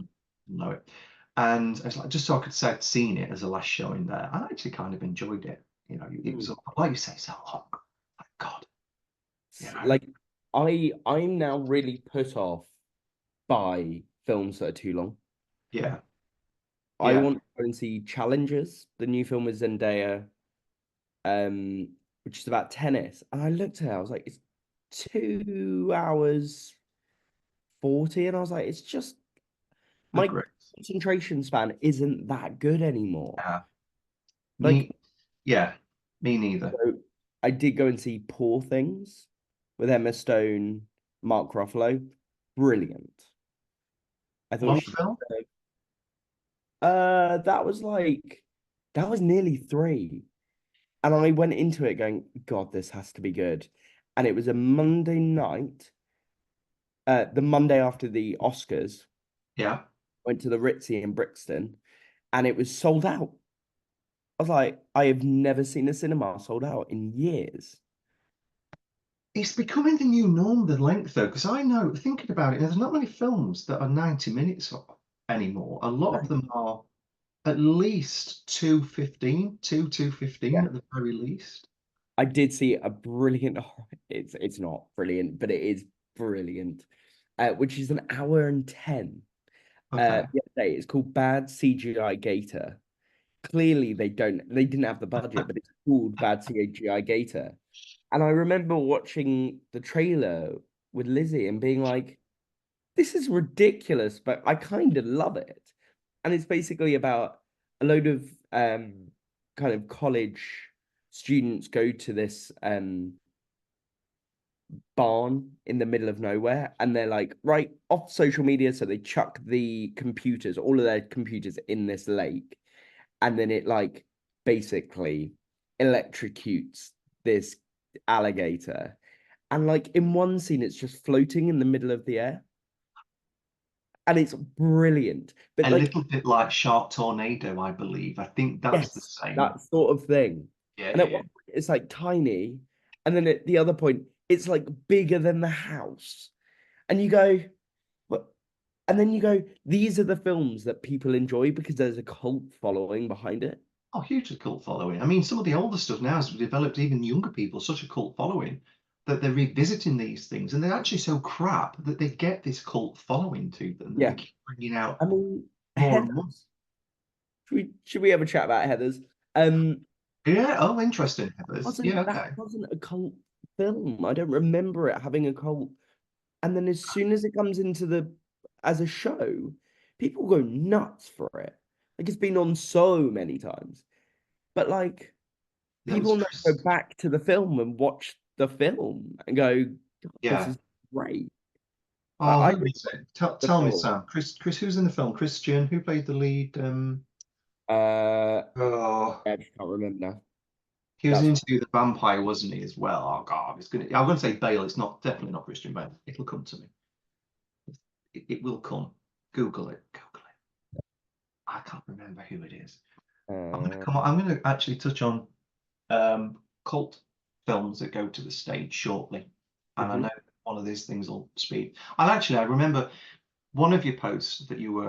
You know it, and I was like, just so I could say I'd seen it as a last showing there. I actually kind of enjoyed it. You know, it was Mm. like you say, so long. My God, you know. Like I'm now really put off by films that are too long. Yeah, I yeah, want to go and see Challengers, the new film with Zendaya, um, which is about tennis. And I looked at it, I was like, it's 2 hours 40, and I was like, it's just my agree. concentration span isn't that good anymore. Yeah, Like, me, yeah, me neither. so I did go and see Poor Things with Emma Stone, Mark Ruffalo. Brilliant. I thought Long she film. that was like that was nearly three. And I went into it going, God, this has to be good. And it was a Monday night, the Monday after the Oscars, Yeah, went to the Ritzy in Brixton, and it was sold out. I was like, I have never seen a cinema sold out in years. it's becoming the new norm, the length though, because I know thinking about it, there's not many films that are 90 minutes anymore. A lot of Right. them are at least 2:15, 2:15 Yeah. at the very least. I did see a brilliant, it's not brilliant, but it is brilliant, which is an hour and 10. Okay. The other day, it's called Bad CGI Gator. Clearly they didn't have the budget, but it's called Bad CGI Gator. And I remember watching the trailer with Lizzie and being like, this is ridiculous, but I kind of love it. And it's basically about a load of kind of college students go to this barn in the middle of nowhere, and they're like, right, off social media, so they chuck the computers, all of their computers in this lake, and then it like basically electrocutes this alligator. And like in one scene, it's just floating in the middle of the air. And it's brilliant. But A like, little bit like Shark Tornado, I believe. I think that's the yes, same. that sort of thing. Yeah, And yeah, at yeah. one point, it's like tiny. And then at the other point, it's like bigger than the house. And you go, what? And then you go, these are the films that people enjoy because there's a cult following behind it. Oh, huge cult following. I mean, some of the older stuff now has developed even younger people, such a cult following that they're revisiting these things and they're actually so crap that they get this cult following to them that they Yeah. keep bringing out I mean, more and more. Heathers. Should we have a chat about Heathers? Um, Yeah, oh, interesting, Heathers. Yeah, that okay. wasn't a cult film. I don't remember it having a cult. And then as soon as it comes into the as a show, people go nuts for it. Like it's been on so many times. But like That was people now go Chris. back to the film and watch the film and go, God, this Yeah. is great. Oh, I who really was it? Tell, the tell me, film. Sam. Chris, who's in the film? Christian, who played the lead? Uh Oh, I just can't remember now. he was That's in Interview with the Vampire, wasn't he, as well? Oh God, I'm gonna say Bale. It's not definitely not Christian Bale. It'll come to me. It will come. Google it. Google it. I can't remember who it is. I'm gonna uh come on. I'm gonna actually touch on cult films that go to the stage shortly, and I mhm. know one of these things will speak. And actually, I remember one of your posts that you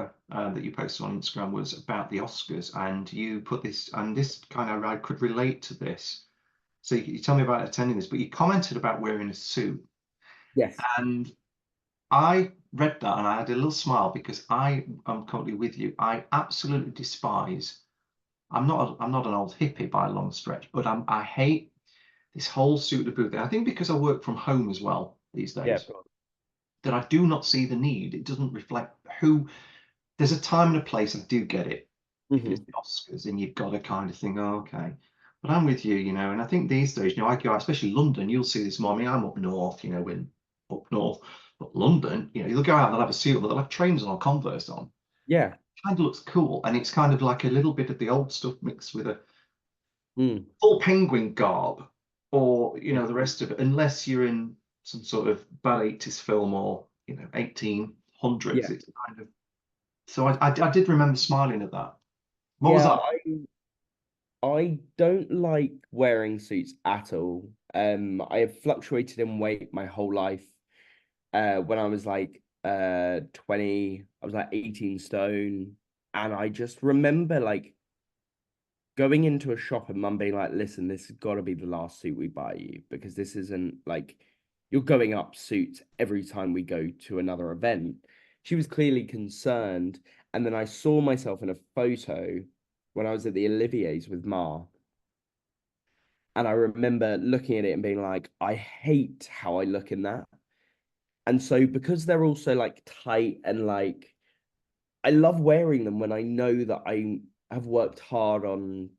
posted on Instagram was about the Oscars, and you put this, and this kind of I could relate to this. So you tell me about attending this, but you commented about wearing a suit, Yes. and I read that and I had a little smile because I am currently with you. I absolutely despise. I'm not an old hippie by a long stretch, but I hate this whole suit of boot thing. I think because I work from home as well these Yeah, days. of course. that I do not see the need. It doesn't reflect who. There's a time and a place. I do get it if it's Hmm. the Oscars and you've got to kind of think, oh, okay. But I'm with you, and I think these days, I go out, especially London, you'll see this more. I mean, I'm up north, when up north, but London, you'll go out and they'll have a suit on, they'll have trainers on or Converse on. Yeah. Kind of looks cool. And it's kind of like a little bit of the old stuff mixed with a Mm. full penguin garb or, the rest of it, unless you're in some sort of bad 80s film or, 1800s. Yeah. It's kind of, so I did remember smiling at that. What was Yeah, that? I don't like wearing suits at all. I have fluctuated in weight my whole life. When I was like 20, I was like 18 stone. And I just remember like going into a shop and mum being like, listen, this has got to be the last suit we buy you because this isn't like you're going up suits every time we go to another event. She was clearly concerned. And then I saw myself in a photo when I was at the Olivier's with Ma. And I remember looking at it and being like, I hate how I look in that. And so because they're also like tight and like I love wearing them when I know that I have worked hard on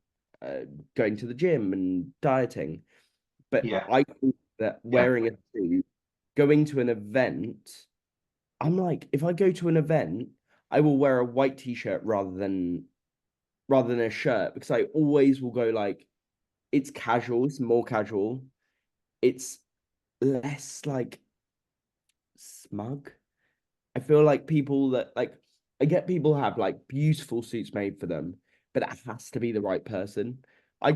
uh, going to the gym and dieting. But Yeah, I think that yeah. wearing a suit, going to an event, I'm like, if I go to an event, I will wear a white t-shirt rather than a shirt because I always will go like it's casual, it's more casual, it's less like smug. I feel like people that like I get people have like beautiful suits made for them, but it has to be the right person. I'm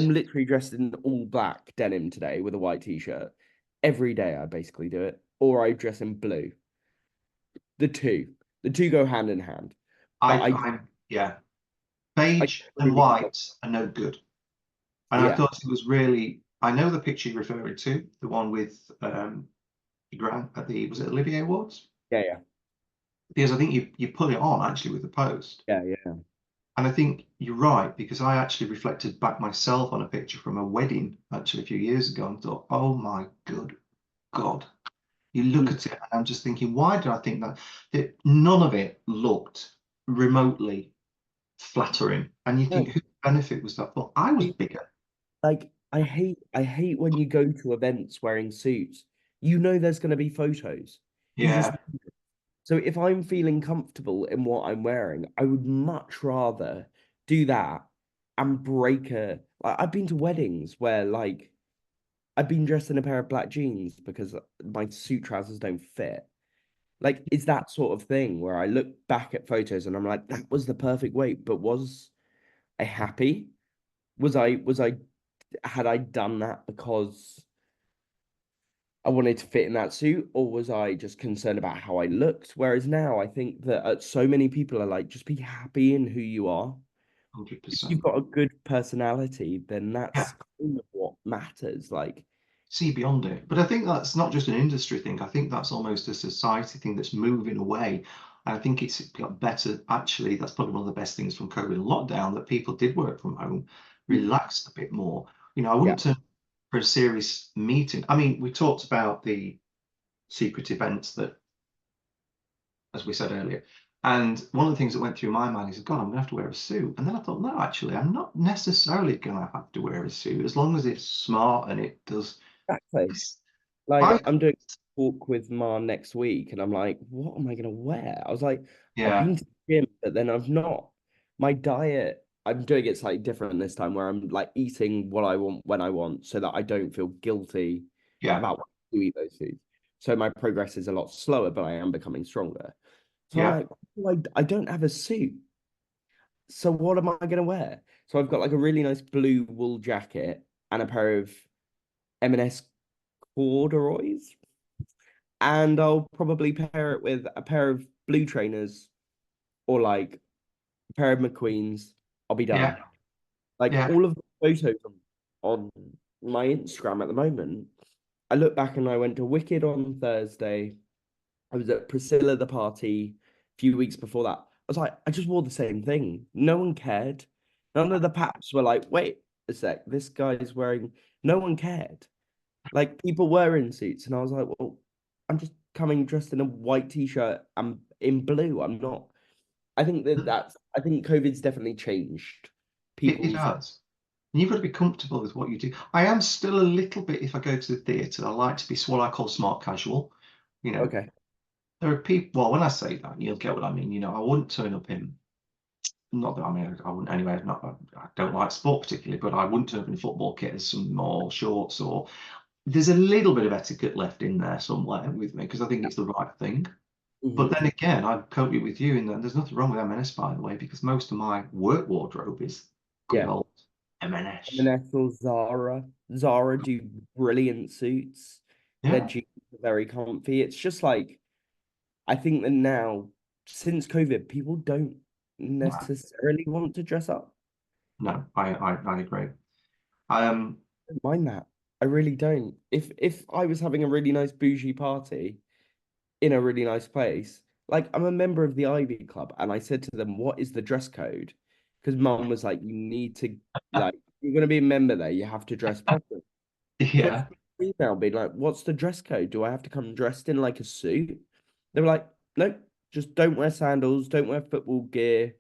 literally dressed in all black denim today with a white t-shirt. Every day I basically do it. Or I dress in blue. The two. The two go hand in hand. But Yeah. I Beige and really white are no good. And I yeah, thought it was really, I know the picture you're referring to, the one with Grant at was it Olivier Awards? yeah, yeah, Because I think you put it on actually with the post. yeah, yeah. And I think you're right, because I actually reflected back myself on a picture from a wedding actually a few years ago and thought, oh my good God. You look Mm. at it and I'm just thinking, why did I think that? That none of it looked remotely flattering. And you No, think, whose benefit was that for? I was bigger. like I hate when you go to events wearing suits. You know there's gonna be photos. You just Yeah, So if I'm feeling comfortable in what I'm wearing, I would much rather do that and break a like I've been to weddings where like I've been dressed in a pair of black jeans because my suit trousers don't fit. Like it's that sort of thing where I look back at photos and I'm like, that was the perfect weight, but was I happy? Was I had I done that because I wanted to fit in that suit, or was I just concerned about how I looked? Whereas now I think that so many people are like, just be happy in who you are. If you've 100%. got a good personality, then Yeah, that's kind of what matters. Like, see beyond it. But I think that's not just an industry thing. I think that's almost a society thing that's moving away. And I think it's got better. Actually, that's probably one of the best things from COVID and lockdown that people did work from home, mm, relaxed a bit more. I yeah, wouldn't turn for a serious meeting. I mean, we talked about the secret events that, as we said earlier. And one of the things that went through my mind is, God, I'm going to have to wear a suit. And then I thought, no, actually, I'm not necessarily going to have to wear a suit as long as it's smart and it does. exactly. Like, I, I'm doing a talk with Ma next week, and I'm like, what am I gonna wear? I was like, I've yeah, been to the gym, but then I've not. My diet, I'm doing it slightly different this time, where I'm like eating what I want when I want, so that I don't feel guilty yeah, about when I do eat those foods. So my progress is a lot slower, but I am becoming stronger. So I'm yeah, like, I don't have a suit. So what am I gonna wear? So I've got like a really nice blue wool jacket and a pair of M&S corduroys, and I'll probably pair it with a pair of blue trainers or like a pair of McQueens. I'll be yeah, done. Like yeah, all of the photos on my Instagram at the moment, I look back and I went to Wicked on Thursday. I was at Priscilla the party a few weeks before that. I was like, I just wore the same thing. No one cared. None of the paps were like, wait a sec, this guy's wearing. No one cared. Like people were in suits, and I was like, well, I'm just coming dressed in a white t-shirt and in blue. I'm not. I think I think COVID's definitely changed It people's. has. And you've got to be comfortable with what you do. I am still a little bit, if I go to the theatre, I like to be what I call smart casual. You know, Okay. there are people, well, when I say that, you'll get what I mean. You know, I wouldn't turn up in, not that I mean, I wouldn't anyway, I don't like sport particularly, but I wouldn't turn up in a football kit as some more shorts or there's a little bit of etiquette left in there somewhere with me because I think it's the right thing. But Hmm. then again, I'm totally with you in that there's nothing wrong with M&S, by the way, because most of my work wardrobe is good Yeah. old M&S. M&S or Zara. Zara do brilliant suits. Their Yeah, jeans are very comfy. It's just like I think that now, since COVID, people don't no, necessarily want to dress up. no, I agree. Um, I don't mind that. I really don't. If I was having a really nice bougie party in a really nice place, like I'm a member of the Ivy Club, and I said to them, "What is the dress code?" Because Mum was like, "You need to like, you're going to be a member there. You have to dress properly." So I yeah, just emailed being like, "What's the dress code? Do I have to come dressed in like a suit?" They were like, "No, just don't wear sandals, don't wear football gear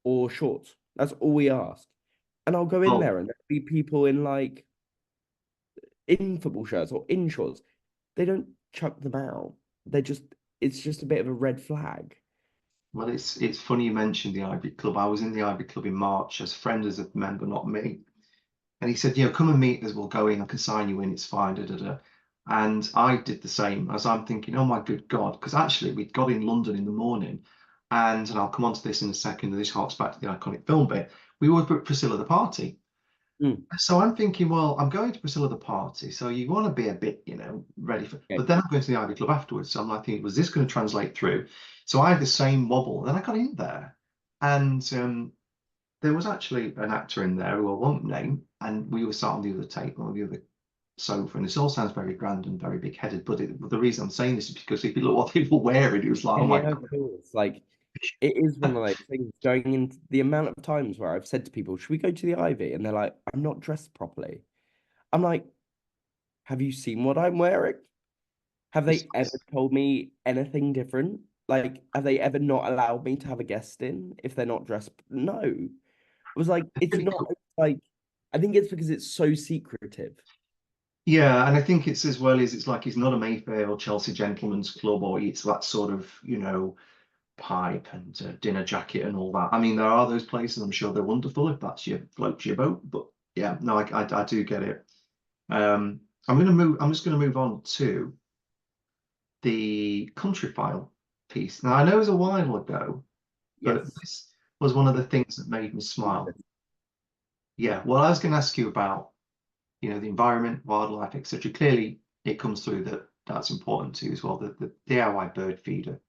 or shorts. That's all we ask." And I'll go in well, there and there'll be people in like in football shirts or in shorts. They don't chuck them out. They just it's just a bit of a red flag. well, it's funny you mentioned the Ivy Club. I was in the Ivy Club in March as friend as a member, not me. And he said, come and meet us. We'll go in. I can sign you in. It's fine. Da, da, da. And I did the same as I'm thinking, oh my good God, because actually we got in London in the morning, and I'll come on to this in a second. This harks back to the iconic film bit. We were at Priscilla the party. Mm, So I'm thinking, well, I'm going to Priscilla the party, so you want to be a bit, ready for. okay. But then I'm going to the Ivy Club afterwards, so I'm like, thinking, was this going to translate through? So I had the same wobble. Then I got in there, and there was actually an actor in there who I won't name, and we were sat on the other table, on the other sofa, and this all sounds very grand and very big-headed, but the reason I'm saying this is because if you look what they were wearing, it was like, Yeah, oh my yeah, of course. Like it is one of those things going into the amount of times where I've said to people, should we go to the Ivy? And they're like, I'm not dressed properly. I'm like, have you seen what I'm wearing? Have they ever told me anything different? Like, have they ever not allowed me to have a guest in if they're not dressed? No. It was like, it's it's pretty not cool. like, I think it's because it's so secretive. Yeah, and I think it's as well as it's like it's not a Mayfair or Chelsea Gentlemen's Club, or it's that sort of, pipe and dinner jacket and all that. I mean, there are those places. I'm sure they're wonderful if that's your floats your boat. But yeah, no, I do get it. I'm gonna move. I'm just gonna move on to the country file piece. Now I know it was a while ago, but Yes. this was one of the things that made me smile. Yeah, well, I was going to ask you about, the environment, wildlife, etc. Clearly, it comes through that that's important to you as well. The DIY bird feeder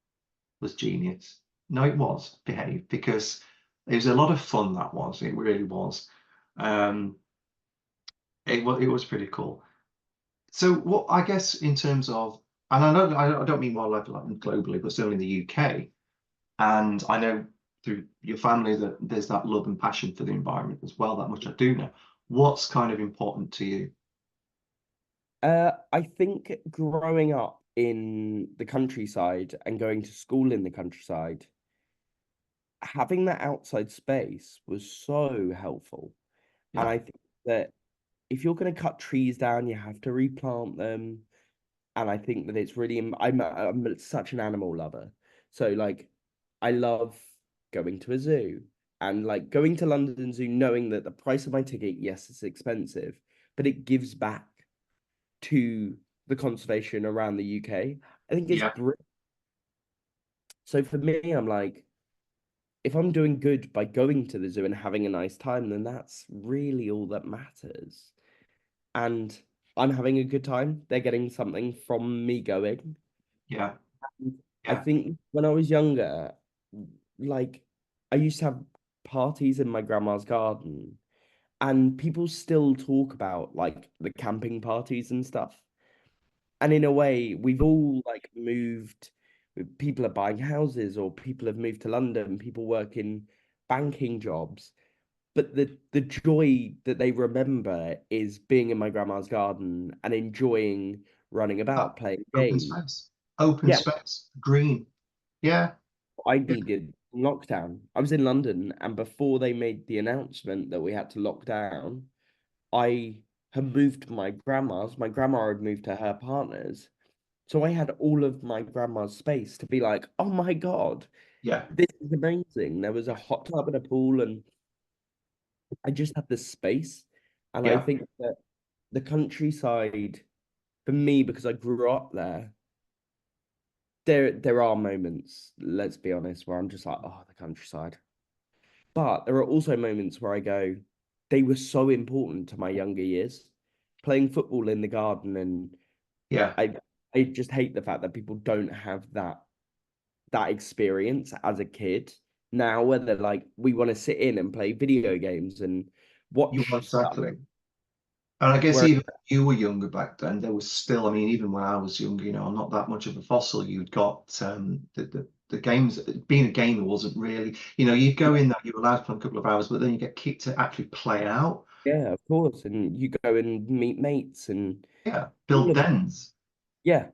was genius. No, it was behave because it was a lot of fun. That was it. Really was. Um, it was pretty cool. So what I guess in terms of, and I don't mean wildlife like globally, but certainly in the UK, and I know through your family that there's that love and passion for the environment as well. That much I do know. What's kind of important to you? I think growing up in the countryside and going to school in the countryside, having that outside space was so helpful. And Yeah, I think that if you're going to cut trees down, you have to replant them. And I think that it's really, I'm such an animal lover. So, like, I love going to a zoo and like going to London Zoo, knowing that the price of my ticket, yes, it's expensive, but it gives back to the conservation around the UK. I think it's yeah, brilliant. So for me, I'm like, if I'm doing good by going to the zoo and having a nice time, then that's really all that matters. And I'm having a good time. They're getting something from me going. yeah, I yeah. think when I was younger, like I used to have parties in my grandma's garden, and people still talk about like the camping parties and stuff. And in a way, we've all like moved, people are buying houses or people have moved to London, people work in banking jobs. But the joy that they remember is being in my grandma's garden and enjoying running That about, playing open games. space. open Yeah, space, green. Yeah, I yeah, needed lockdown. I was in London, and before they made the announcement that we had to lock down, I had moved to my grandma's. My grandma had moved to her partner's. So I had all of my grandma's space to be like, oh my God, yeah, this is amazing. There was a hot tub and a pool, and I just had this space. And I yeah. think that the countryside, for me, because I grew up there, there are moments, let's be honest, where I'm just like, oh, the countryside. But there are also moments where I go, they were so important to my younger years. Playing football in the garden, and Yeah. I I just hate the fact that people don't have that experience as a kid now, where they're like, we want to sit in and play video games and You are watch stuff. exactly. And I guess Where even when you were younger back then, there was still, I mean, even when I was younger, I'm not that much of a fossil. You'd got the games, being a gamer wasn't really, you'd go in there, you were allowed for a couple of hours, but then you get kicked to actually play out. yeah, of course, and you go and meet mates and Yeah. all Build of dens. yeah,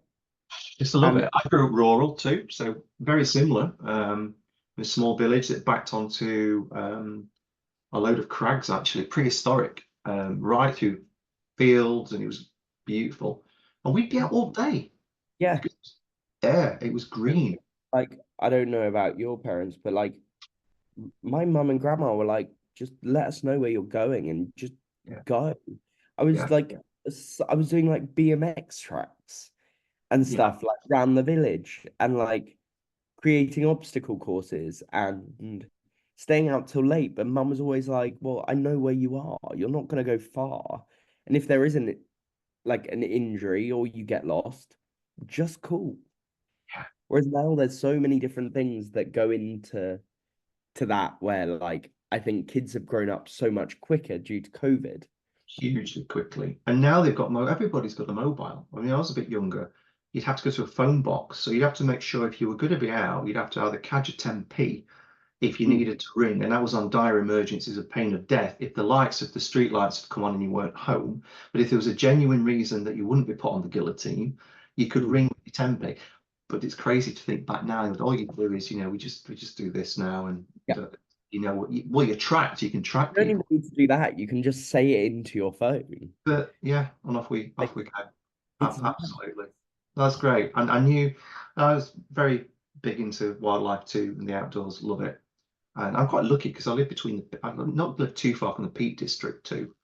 Just to love and it. I grew up rural too, so very similar. A small village that backed onto a load of crags, actually, prehistoric, right through fields, and it was beautiful. And we'd be out all day yeah, because it was green. like I don't know about your parents, but like my mum and grandma were like, just let us know where you're going and just Yeah, go. I was yeah, like, I was doing like BMX tracks and yeah. stuff like around the village and like creating obstacle courses and staying out till late. But mum was always like, well, I know where you are. You're not going to go far. And if there isn't like an injury or you get lost, just cool. Yeah. Whereas now there's so many different things that go into that where like I think kids have grown up so much quicker due to COVID. Hugely quickly. And now they've got everybody's got a mobile. I mean, I was a bit younger. You'd have to go to a phone box. So you'd have to make sure if you were going to be out, you'd have to either cadge a 10p if you Mm, needed to ring, and that was on dire emergencies of pain of death. If the lights of the street lights had come on and you weren't home, but if there was a genuine reason that you wouldn't be put on the guillotine, you could mm. ring your 10p. But it's crazy to think back now that all you do is, we just do this now, and Yeah. you're tracked. You can track You don't even people. need to do that. You can just say it into your phone. But yeah, and Like, off we go. it's Absolutely, that's great. And I knew I was very big into wildlife too and the outdoors. Love it. And I'm quite lucky because I live I'm not live too far from the Peak District too.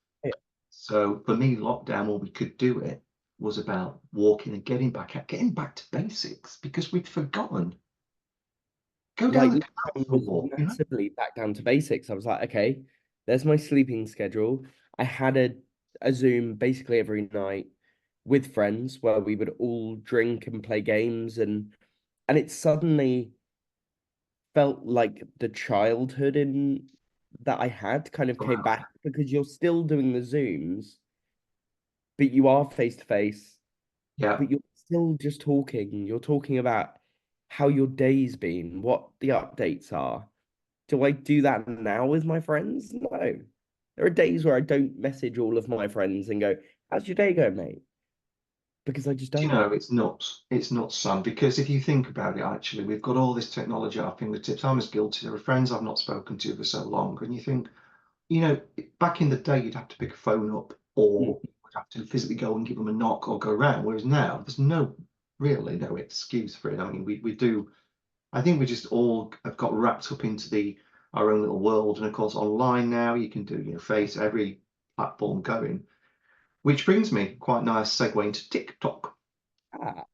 So for me, lockdown, when we could do it, was about walking and getting back to basics because we'd forgotten. Go down like the canal lockdown for a was walk, massively back down to basics. I was like, okay, there's my sleeping schedule. I had a Zoom basically every night with friends where we would all drink and play games and it suddenly felt like the childhood in that I had kind of came back because you're still doing the Zooms, but you are face to face, Yeah. but you're still just talking. You're talking about how your day's been, what the updates are. Do I do that now with my friends? No. There are days where I don't message all of my friends and go, how's your day going, mate? Because I just Do you don't. know, it's nuts. It's nuts, Sam, because if you think about it, actually, we've got all this technology at our fingertips. I'm as guilty. There are friends I've not spoken to for so long. And you think, back in the day, you'd have to pick a phone up Mm. or you'd have to physically go and give them a knock or go around. Whereas now, there's really no excuse for it. I mean, we do. I think we just all have got wrapped up into our own little world. And of course, online now, you can do, face every platform going, which brings me quite nice segue into TikTok. Ah,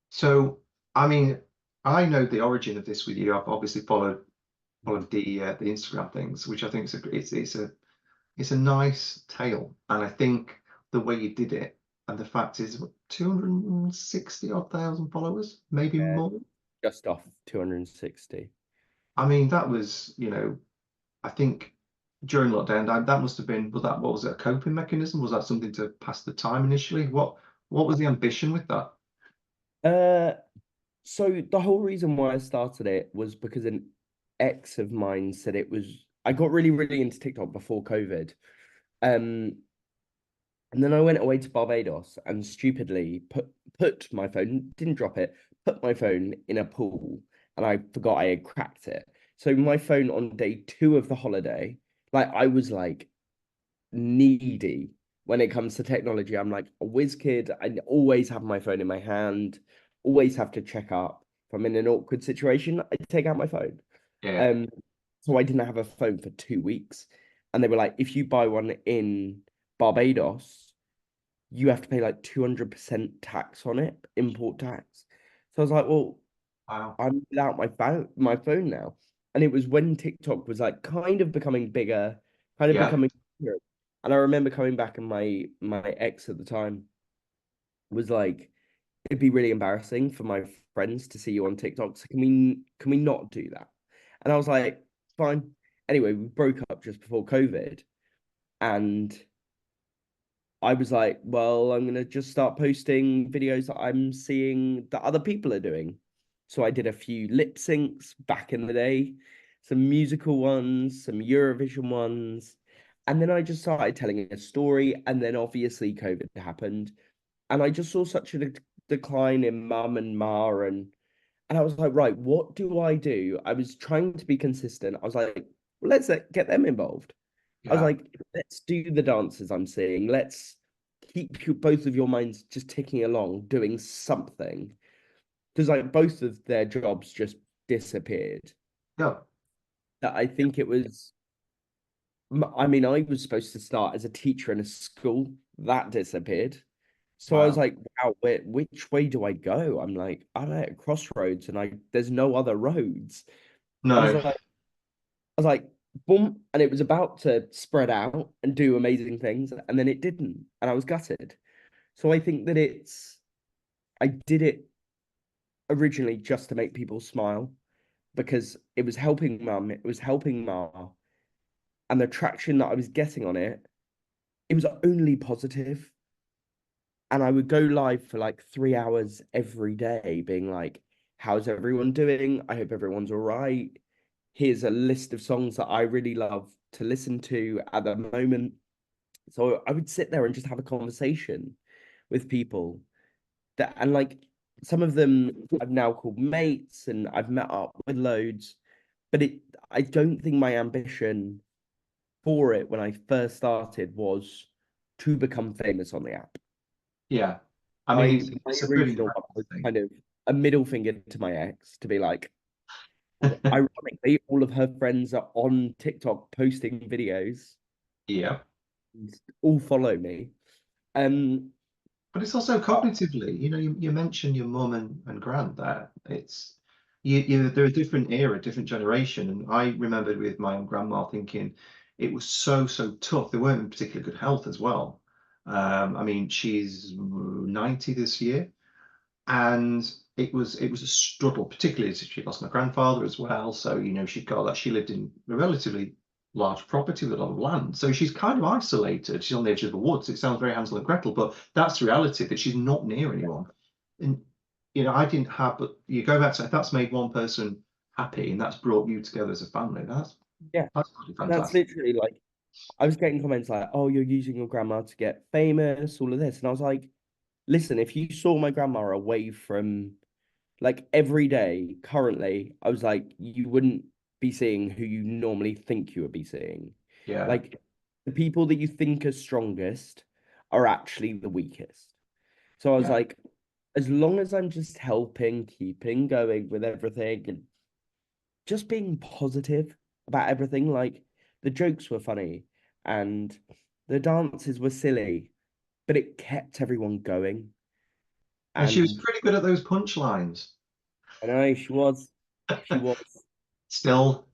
So, I mean, I know the origin of this with you. I've obviously followed the Instagram things, which I think it's a nice tale, and I think the way you did it, and the fact is, 260 odd thousand followers, maybe yeah, more. just off 260. I mean, that was, I think during lockdown, that must have been, what was it, a coping mechanism? Was that something to pass the time initially? What was the ambition with that? Uh, so the whole reason why I started it was because an ex of mine said it was. I got really, really into TikTok before COVID. Um, And then I went away to Barbados and stupidly put my phone, didn't drop it, put my phone in a pool, and I forgot I had cracked it. So my phone on day 2 of the holiday, like I was like needy when it comes to technology. I'm like a whiz kid. I always have my phone in my hand, always have to check up. If I'm in an awkward situation, I take out my phone. Yeah. Um, so I didn't have a phone for 2 weeks. And they were like, if you buy one in Barbados, you have to pay like 200% tax on it, import tax. So I was like, well, Wow. I'm without my phone now. And it was when TikTok was like kind of becoming bigger, kind of Yeah. becoming bigger. And I remember coming back and my ex at the time was like, it'd be really embarrassing for my friends to see you on TikTok. So can we not do that? And I was like, fine. Anyway, we broke up just before COVID. And I was like, well, I'm gonna just start posting videos that I'm seeing that other people are doing. So I did a few lip syncs back in the day, some musical ones, some Eurovision ones, and then I just started telling a story. And then obviously COVID happened, and I just saw such a decline in mum and ma, and I was like, right, what do I do? I was trying to be consistent. I was like, well, let's get them involved. I was Yeah. like, let's do the dances I'm seeing. Let's keep both of your minds just ticking along, doing something. Because like both of their jobs just disappeared. Yeah. That I think it was. I mean, I was supposed to start as a teacher in a school that disappeared. So I was Wow. like, wow, which way do I go? I'm like, I'm at a crossroads, and there's no other roads. I was No. like, I was like, boom, and it was about to spread out and do amazing things, and then it didn't, and I was gutted. So I think that I did it originally just to make people smile because it was helping mum, it was helping ma, and the traction that I was getting on it, it was only positive. And I would go live for like 3 hours every day, being like, how's everyone doing? I hope everyone's all right. Here's a list of songs that I really love to listen to at the moment. So I would sit there and just have a conversation with people that, and like some of them I've now called mates and I've met up with loads, but I don't think my ambition for it when I first started was to become famous on the app. Yeah. I mean, My it's a pretty original impressive one was thing. kind of a middle finger to my ex to be like, ironically, all of her friends are on TikTok posting videos, Yeah. and all follow me. Um, But it's also but cognitively, you mentioned your mum and grand there. It's they're a different era, different generation. And I remembered with my own grandma thinking it was so tough. They weren't in particularly good health as well. I mean, she's 90 this year, and it was a struggle, particularly as she lost my grandfather as well. So she got that she lived in a relatively large property with a lot of land, so she's kind of isolated. She's on the edge of the woods. It sounds very Hansel and Gretel, but that's the reality, that she's not near anyone. And I didn't have, but you go back to, if that's made one person happy and that's brought you together as a family, yeah, that's really that's fantastic. literally like I was getting comments like, "Oh, you're using your grandma to get famous," all of this, and I was like, "Listen, if you saw my grandma away from like every day currently, I was like, you wouldn't be seeing who you normally think you would be seeing. Yeah. Like the people that you think are strongest are actually the weakest." So I was Yeah. like, as long as I'm just helping, keeping going with everything and just being positive about everything, like the jokes were funny and the dances were silly, but it kept everyone going. And she was And pretty good at those punchlines. I know she was. Still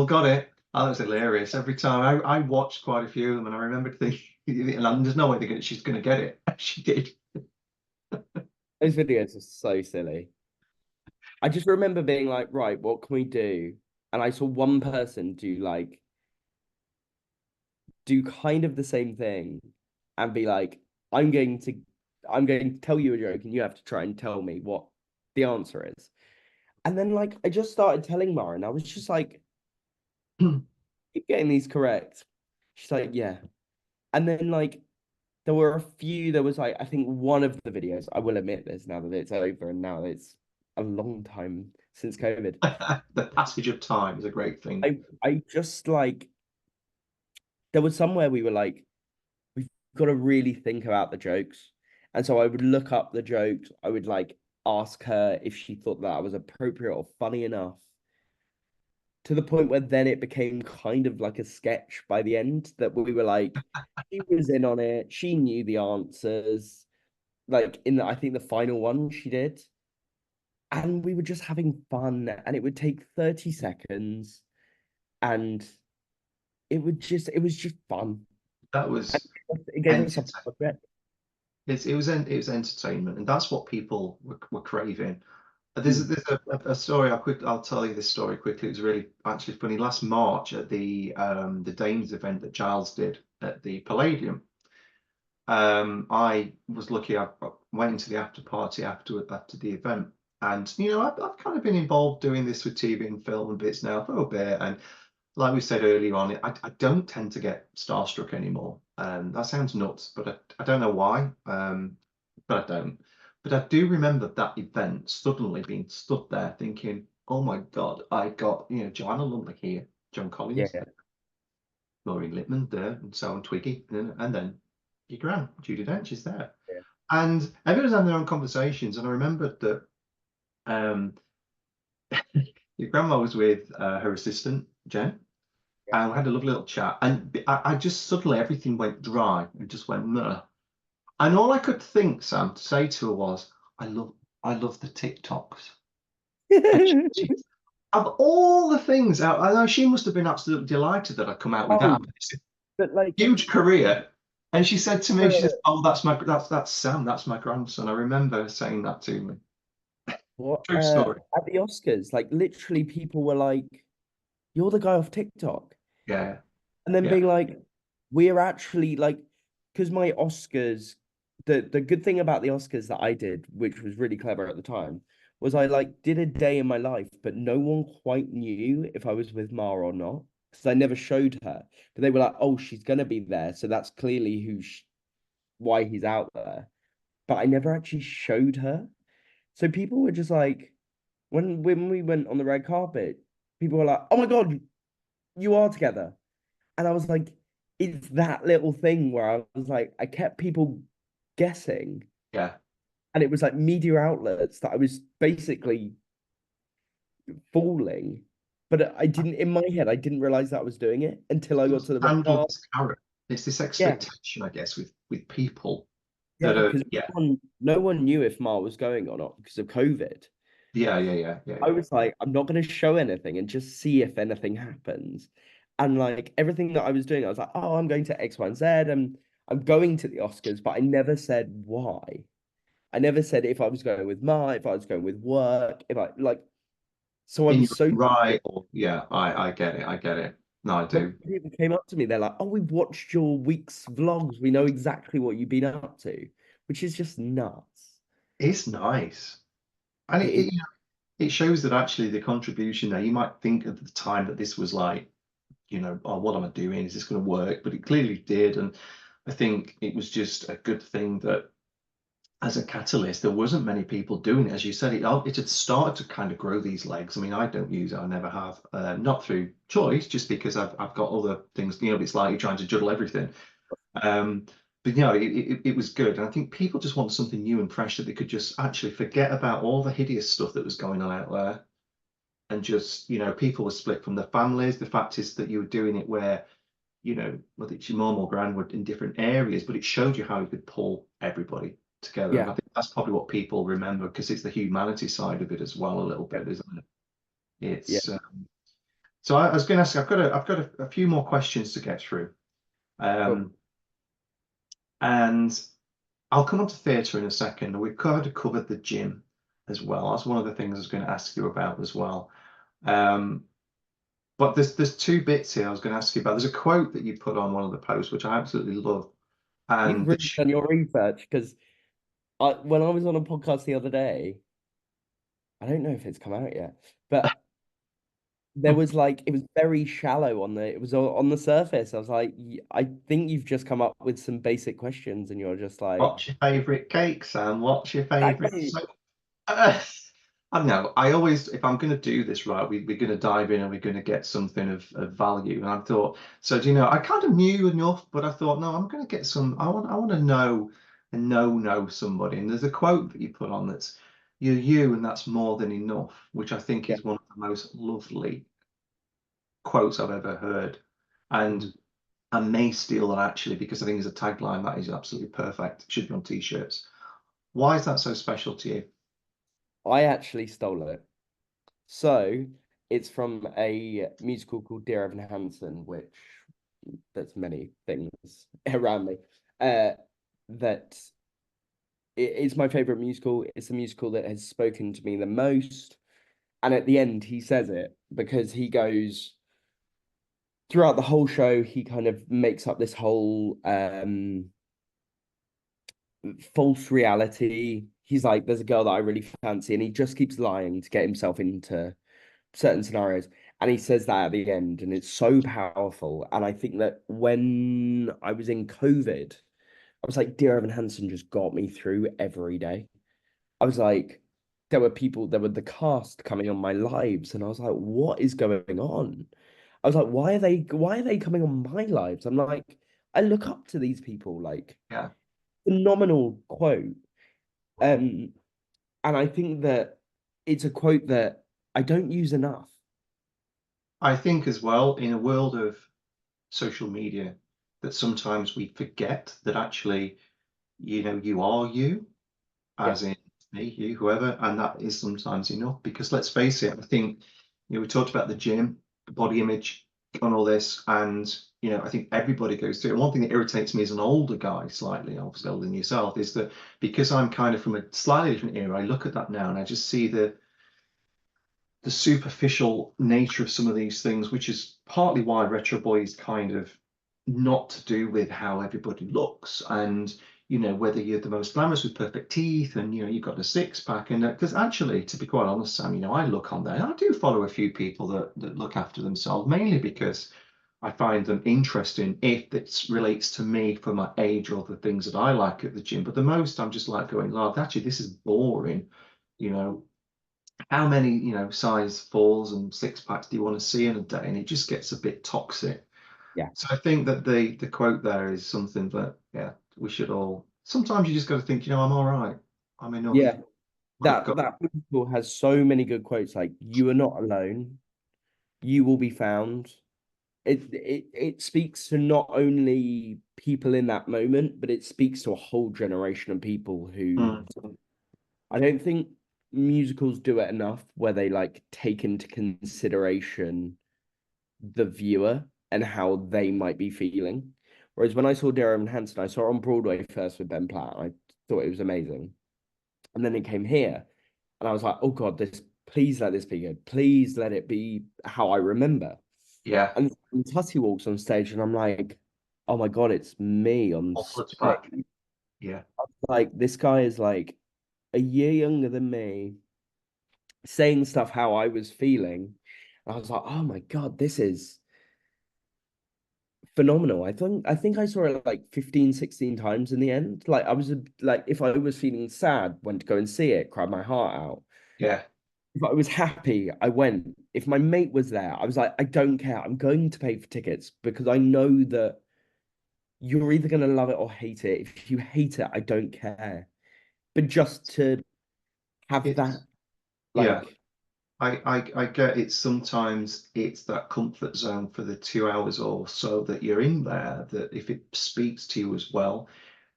got it. Oh, that was hilarious. Every time I watched quite a few of them, and I remember thinking, and there's no way she's going to get it. She did. Those videos are so silly. I just remember being like, right, what can we do? And I saw one person do kind of the same thing and be like, I'm going to I'm going to tell you a joke and you have to try and tell me what the answer is. And then like I just started telling Mara and I was just like, keep getting these correct. She's like, yeah. And then like there were a few. There was like, I think one of the videos, I will admit this now that it's over and now it's a long time since COVID. The passage of time is a great thing. I just like, there was somewhere we were like, we've got to really think about the jokes. And so I would look up the jokes. I would like ask her if she thought that was appropriate or funny enough, to the point where then it became kind of like a sketch by the end, that we were like, she was in on it. She knew the answers. Like in the, I think the final one she did. And we were just having fun. And it would take 30 seconds. And it was just fun. That And was it gave us a entertaining. project. It was entertainment, and that's what people were craving. Mm, There's a story. I'll tell you this story quickly. It was really actually funny. Last March at the Danes event that Giles did at the Palladium. I was lucky. I went into the after party after the event, and I've kind of been involved doing this with TV and film and bits now for a bit. And like we said earlier on, I don't tend to get starstruck anymore. That sounds nuts, but I don't know why. But I don't. But I do remember that event suddenly being stood there thinking, "Oh my God, I got Joanna Lumley here, John Collins, yeah. Maureen Lipman there, and so on, Twiggy, and then your gran, Judi Dench is there." Yeah. And everyone's having their own conversations. And I remembered that um, your grandma was with her assistant, Jen, Yeah. and we had a lovely little chat. And I just suddenly everything went dry and just went, "Meh." And all I could think, Sam, to say to her was, I love the TikToks." And of all the things out, I know she must have been absolutely delighted that I come out with that. Oh, but like, Huge career. And she said to me, she said, uh, "Oh, that's Sam, that's my grandson." I remember her saying that to me. what True story. at the Oscars, like literally people were like, "You're the guy off TikTok," Yeah, and then yeah, being like, "We're actually like," because my Oscars, the good thing about the Oscars that I did, which was really clever at the time, was I like did a day in my life, but no one quite knew if I was with Ma or not because I never showed her. But they were like, "Oh, she's gonna be there, so that's clearly why he's out there." But I never actually showed her. So people were just like, when we went on the red carpet, people were like, "Oh my God, you are together." And I was like, it's that little thing where I was like, I kept people guessing. yeah. And it was like media outlets that I was basically fooling. But I didn't, in my head, I didn't realize that I was doing it until I got to the red Handle carpet. this carrot. It's this Yeah. expectation, I guess, with people Yeah. that are, Because yeah, no one knew if Mar was going or not because of COVID. I yeah. was like, I'm not going to show anything and just see if anything happens. And like everything that I was doing, I was like, oh, I'm going to X, Y, and Z, and I'm going to the Oscars, but I never said why. I never said if I was going with Ma, if I was going with work, if I like. So I In was your so right, or yeah, I get it, I get it. No, I when do. people came up to me, they're like, "Oh, we've watched your week's vlogs. We know exactly what you've been up to," which is just nuts. It's nice. And It is, it shows that actually the contribution there, you might think at the time that this was like, "Oh, what am I doing? Is this going to work?" But it clearly did. And I think it was just a good thing that as a catalyst, there wasn't many people doing it. As you said, it had started to kind of grow these legs. I mean, I don't use it, I never have, not through choice, just because I've got other things. It's like you're trying to juggle everything. Um, but it was good, and I think people just want something new and fresh that they could just actually forget about all the hideous stuff that was going on out there, and just people were split from their families. The fact is that you were doing it where whether it's your mom or gran were in different areas, but it showed you how you could pull everybody together. And yeah, I think that's probably what people remember because it's the humanity side of it as well, a little yeah, bit, isn't it? yeah. It's so I was going to ask, I've got a few more questions to get through. Cool. Um, and I'll come on to theatre in a second. We've kind of covered the gym as well. That's one of the things I was going to ask you about as well. Um, but there's two bits here I was going to ask you about. There's a quote that you put on one of the posts, which I absolutely love. You've And really done your research because when I was on a podcast the other day, I don't know if it's come out yet, but there was like it was very shallow on the it was on the surface. I was like, I think you've just come up with some basic questions, and you're just like, What's your favourite cake, Sam? What's your favourite? exactly. Uh, I don't know. I always, if I'm going to do this right, we're going to dive in and we're going to get something of value. And I thought, so do you know, I kind of knew enough, but I thought, no, I'm going to get some. I want to know and know somebody. And there's a quote that you put on that's, you're you, and that's more than enough, which I think Yeah. is one of the most lovely quotes I've ever heard. And I may steal that actually because I think it's a tagline that is absolutely perfect. It should be on t-shirts. Why is that so special to you? I actually stole it. So it's from a musical called Dear Evan Hansen, which there's many things around me. Uh, that it is my favorite musical. It's the musical that has spoken to me the most. And at the end, he says it because he goes throughout the whole show, he kind of makes up this whole false reality. He's like, there's a girl that I really fancy, and he just keeps lying to get himself into certain scenarios. And he says that at the end, and it's so powerful. And I think that when I was in COVID, I was like, Dear Evan Hansen just got me through every day. I was like, there were the cast coming on my lives, and I was like, what is going on? I was like, why are they coming on my lives? I'm like, I look up to these people, like Yeah. phenomenal quote. Um, and I think that it's a quote that I don't use enough. I think as well, in a world of social media, that sometimes we forget that actually, you are you, Yeah, as in me, you, whoever, and that is sometimes enough. Because let's face it, I think, we talked about the gym, the body image, and all this, and I think everybody goes through it. And one thing that irritates me as an older guy, slightly, obviously older than yourself, is that because I'm kind of from a slightly different era, I look at that now and I just see the superficial nature of some of these things, which is partly why Retroboy is kind of not to do with how everybody looks and whether you're the most glamorous with perfect teeth and you've got a six pack and because actually, to be quite honest, Sam, I look on there and I do follow a few people that look after themselves mainly because I find them interesting if it relates to me for my age or the things that I like at the gym. But the most I'm just like going, Lord, actually, this is boring. You know, how many size fours and six packs do you want to see in a day, and it just gets a bit toxic. yeah, So I think that the quote there is something that, yeah, we should all sometimes you just got to think, I'm all right, I'm enough, yeah. what I've got. That musical has so many good quotes, like "You are not alone, you will be found." It speaks to not only people in that moment, but it speaks to a whole generation of people who Mm, I don't think musicals do it enough, where they like take into consideration the viewer and how they might be feeling. Whereas when I saw Dear Evan Hansen, I saw it on Broadway first with Ben Platt. And I thought it was amazing, and then it came here, and I was like, "Oh God, this! Please let this be good. Please let it be how I remember." yeah, And Tutty walks on stage, and I'm like, "Oh my God, it's me on all floods back. stage." Yeah, Like this guy is like a year younger than me, saying stuff how I was feeling. And I was like, "Oh my God, this is phenomenal." I think I saw it like 15, 16 times in the end. Like I was like if I was feeling sad, went to go and see it, cried my heart out. yeah, If I was happy, I went. If my mate was there, I was like, I don't care. I'm going to pay for tickets because I know that you're either going to love it or hate it. If you hate it, I don't care. But just to have that, it's yeah. like, I get it. Sometimes it's that comfort zone for the 2 hours or so that you're in there, that if it speaks to you as well.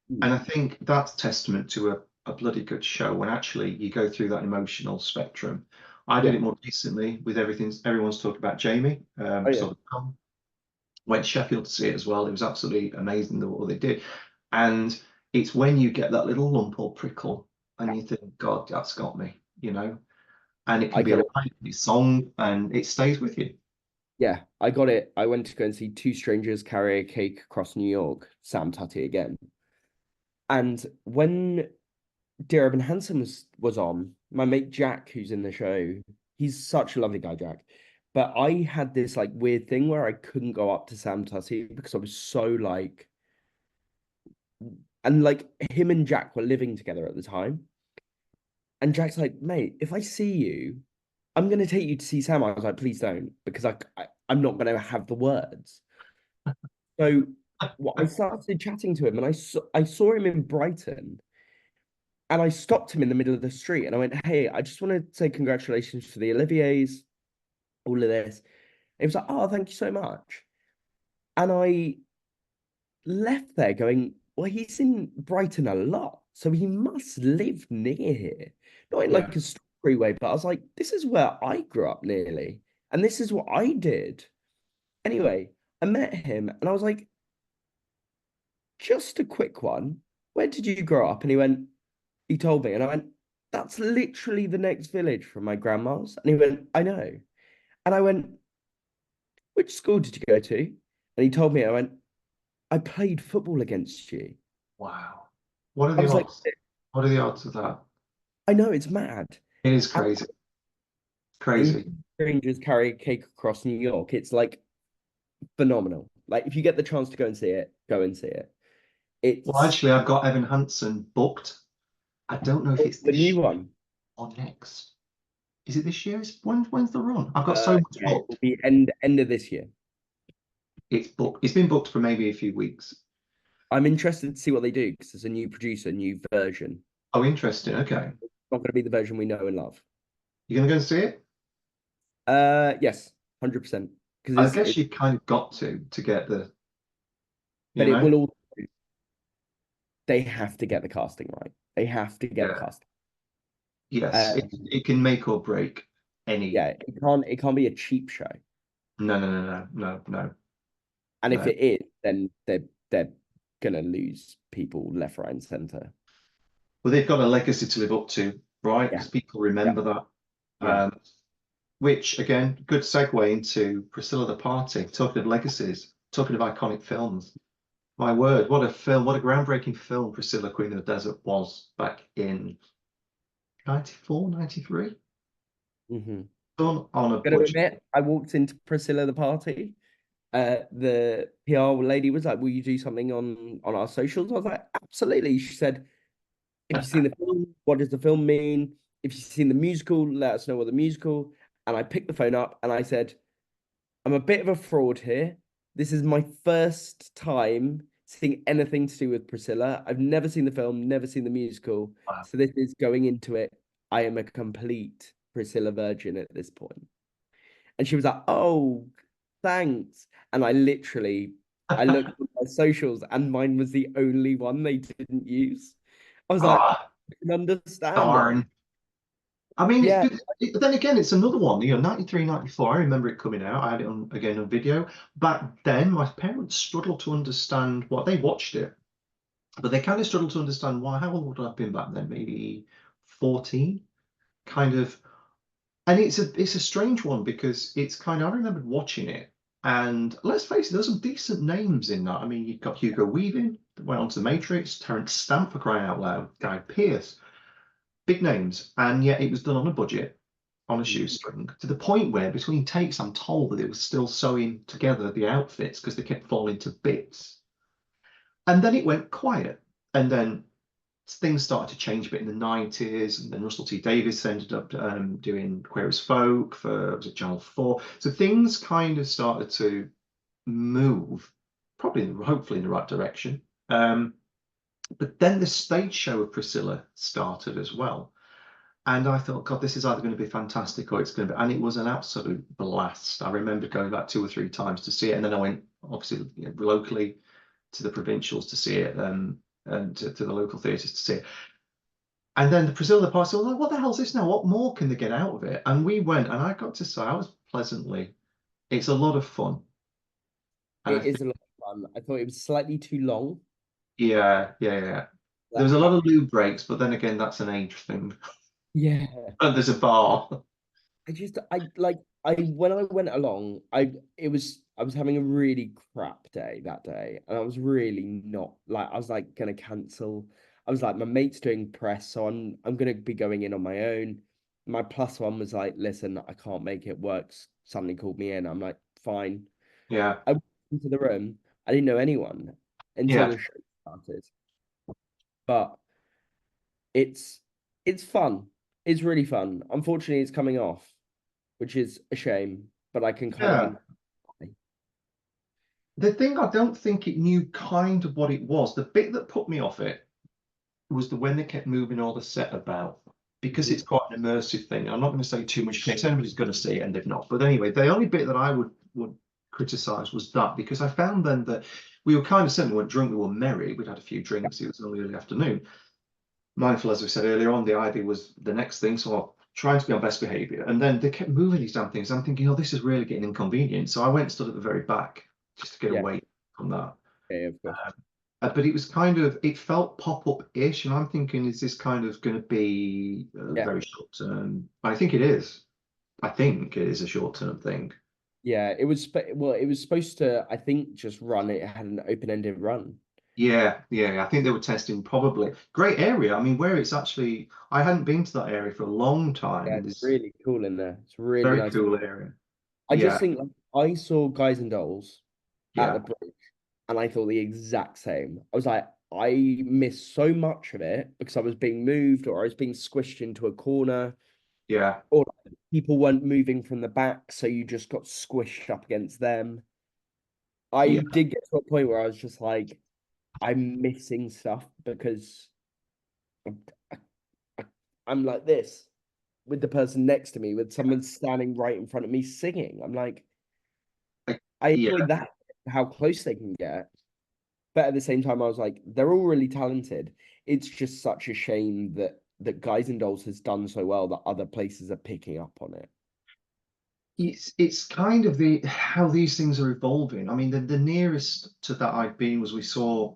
And I think that's testament to a bloody good show when actually you go through that emotional spectrum. I did yeah, it more recently with everyone's talking about Jamie. oh yeah, So went to Sheffield to see it as well. It was absolutely amazing what they did. And it's when you get that little lump or prickle and you think, God, that's got me. And it can I be a got it. line, it can be a song, and it stays with you. Yeah, I got it. I went to go and see two strangers carry a cake across New York, Sam Tutty again. And when Dear Evan Hansen was on, my mate Jack, who's in the show, he's such a lovely guy, Jack. But I had this like weird thing where I couldn't go up to Sam Tussie because I was so like, and like him and Jack were living together at the time. And Jack's like, mate, if I see you, I'm gonna take you to see Sam. I was like, please don't, because I'm not gonna have the words. So what I started chatting to him, and I saw him in Brighton, and I stopped him in the middle of the street, and I went, hey, I just want to say congratulations for the Olivier's, all of this. He was like, oh, thank you so much. And I left there going, well, he's in Brighton a lot, so he must live near here. Not in Yeah. like a story way, but I was like, this is where I grew up nearly, and this is what I did. Anyway, I met him and I was like, just a quick one. Where did you grow up? And he told me, and I went, that's literally the next village from my grandma's. And he went, I know. And I went, which school did you go to? And he told me, I went, I played football against you. Wow. What are I the was like, odds? What are the odds of that? I know it's mad. It is And crazy. in Crazy. strangers carry a cake across New York. It's like phenomenal. Like if you get the chance to go and see it, go and see it. Well, It's actually, I've got Evan Hansen booked. I don't know if it's the this new year one. or next. Is it this year? When's the run? I've got so much Yeah, it will booked. be end of this year. It's booked. It's been booked for maybe a few weeks. I'm interested to see what they do because there's a new producer, new version. Oh, interesting. Okay. It's not going to be the version we know and love. You're gonna go and see it? Yes, 100%. I Because guess you kind of got to get the, you but it know, will all. They have to get the casting right. They have to get the yeah. casting. Yes, Um, it can make or break any. yeah, it can't be a cheap show. No, no, no, no, no, no, And if no. it is, then they're gonna lose people left, right, and center. Well, they've got a legacy to live up to, right? Yeah, Because people yeah, remember that. yeah. Which again, good segue into Priscilla the Party. Talking of legacies, talking of iconic films. My word, what a film, what a groundbreaking film Priscilla, Queen of the Desert was back in 94, 93. Hmm. Done on a Gonna budget. admit, I walked into Priscilla the party. The PR lady was like, "Will you do something on our socials?" I was like, "Absolutely." She said, "If you've seen the film, what does the film mean? If you've seen the musical, let us know what the musical." And I picked the phone up and I said, "I'm a bit of a fraud here. This is my first time seeing anything to do with Priscilla. I've never seen the film, never seen the musical. Wow. So this is going into it. I am a complete Priscilla virgin at this point." And she was like, "Oh, thanks." And I looked at my socials and mine was the only one they didn't use. I was like, Ah, I can understand it. darn. I mean, Yeah, but then again, it's another one, 93, 94. I remember it coming out. I had it on again on video. Back then, my parents struggled to understand what they watched it, but they kind of struggled to understand why. How old would I have been back then? Maybe 14, kind of. And it's a strange one because it's kind of I remembered watching it, and let's face it, there's some decent names in that. I mean, you've got Hugo Weaving that went on to The Matrix, Terrence Stamp for crying out loud, Guy Pearce, big names, and yet it was done on a budget, on a shoestring, to the point where between takes, I'm told that it was still sewing together the outfits because they kept falling to bits. And then it went quiet, and then things started to change a bit in the 90s, and then Russell T Davies ended up doing Queer as Folk for was it Channel 4. So things kind of started to move, probably hopefully in the right direction. But then the stage show of Priscilla started as well. And I thought, God, this is either going to be fantastic or it's going to be, and it was an absolute blast. I remember going back 2 or 3 times to see it, and then I went obviously locally to the provincials to see it, and to the local theatres to see it. And then the Priscilla party, I was like, what the hell's this now? What more can they get out of it? And we went, and I got to say, I was pleasantly, it's a lot of fun. And I it is think, a lot of fun. I thought it was slightly too long. yeah, yeah, yeah. There That was a lot how of loo breaks, but then again, that's an age thing. yeah. And there's a bar. I when I went along, I was having a really crap day that day, and I was really not like I was like gonna cancel. I was like, my mate's doing press, so I'm gonna be going in on my own. my plus one was like, listen, I can't make it work. Suddenly called me in. I'm like, fine. Yeah, I went into the room. I didn't know anyone until yeah, the show started. But it's it's fun. It's really fun. Unfortunately, it's coming off, which is a shame. But I can kind of yeah. enjoy it. The thing I don't think it knew kind of what it was. The bit that put me off it was the when they kept moving all the set about because it's Mhm. quite an immersive thing. I'm not going to say too much in case anybody's going to see it and they've not. But anyway, the only bit that I would criticize was that because I found then that we were kind of sitting, we weren't drunk, we were merry. We'd had a few Yeah, drinks. It was only early afternoon. Mindful, as we said earlier on, the idea was the next thing. So I'm trying to be on best behavior. And then they kept moving these damn things. I'm thinking, oh, this is really getting inconvenient. So I went and stood at the very back just to get yeah, away from that. yeah, of course. But it was kind of, it felt pop-up-ish, and I'm thinking, is this kind of going to be Yeah, very short term? I think it is. I think it is a short term thing. yeah. Well, it was supposed to, I think, just run. It had an open-ended run. Yeah, yeah. I think they were testing probably great area. I mean, where it's actually, I hadn't been to that area for a long time, Yeah, and it's it's really cool in there. It's really very nice. cool area. I just Yeah, think like, I saw Guys and Dolls at the yeah, bridge, and I thought the exact same. I was like, I missed so much of it because I was being moved or I was being squished into a corner, yeah, or like, people weren't moving from the back, so you just got squished up against them. I yeah. did get to a point where I was just like, I'm missing stuff because I'm, I, I'm like this with the person next to me, with someone standing right in front of me singing. I'm like, I, I yeah. enjoyed that, how close they can get. But at the same time, I was like, they're all really talented. It's just such a shame that Guys and Dolls has done so well that other places are picking up on it. It's kind of the how these things are evolving. I mean, the nearest to that I've been was we saw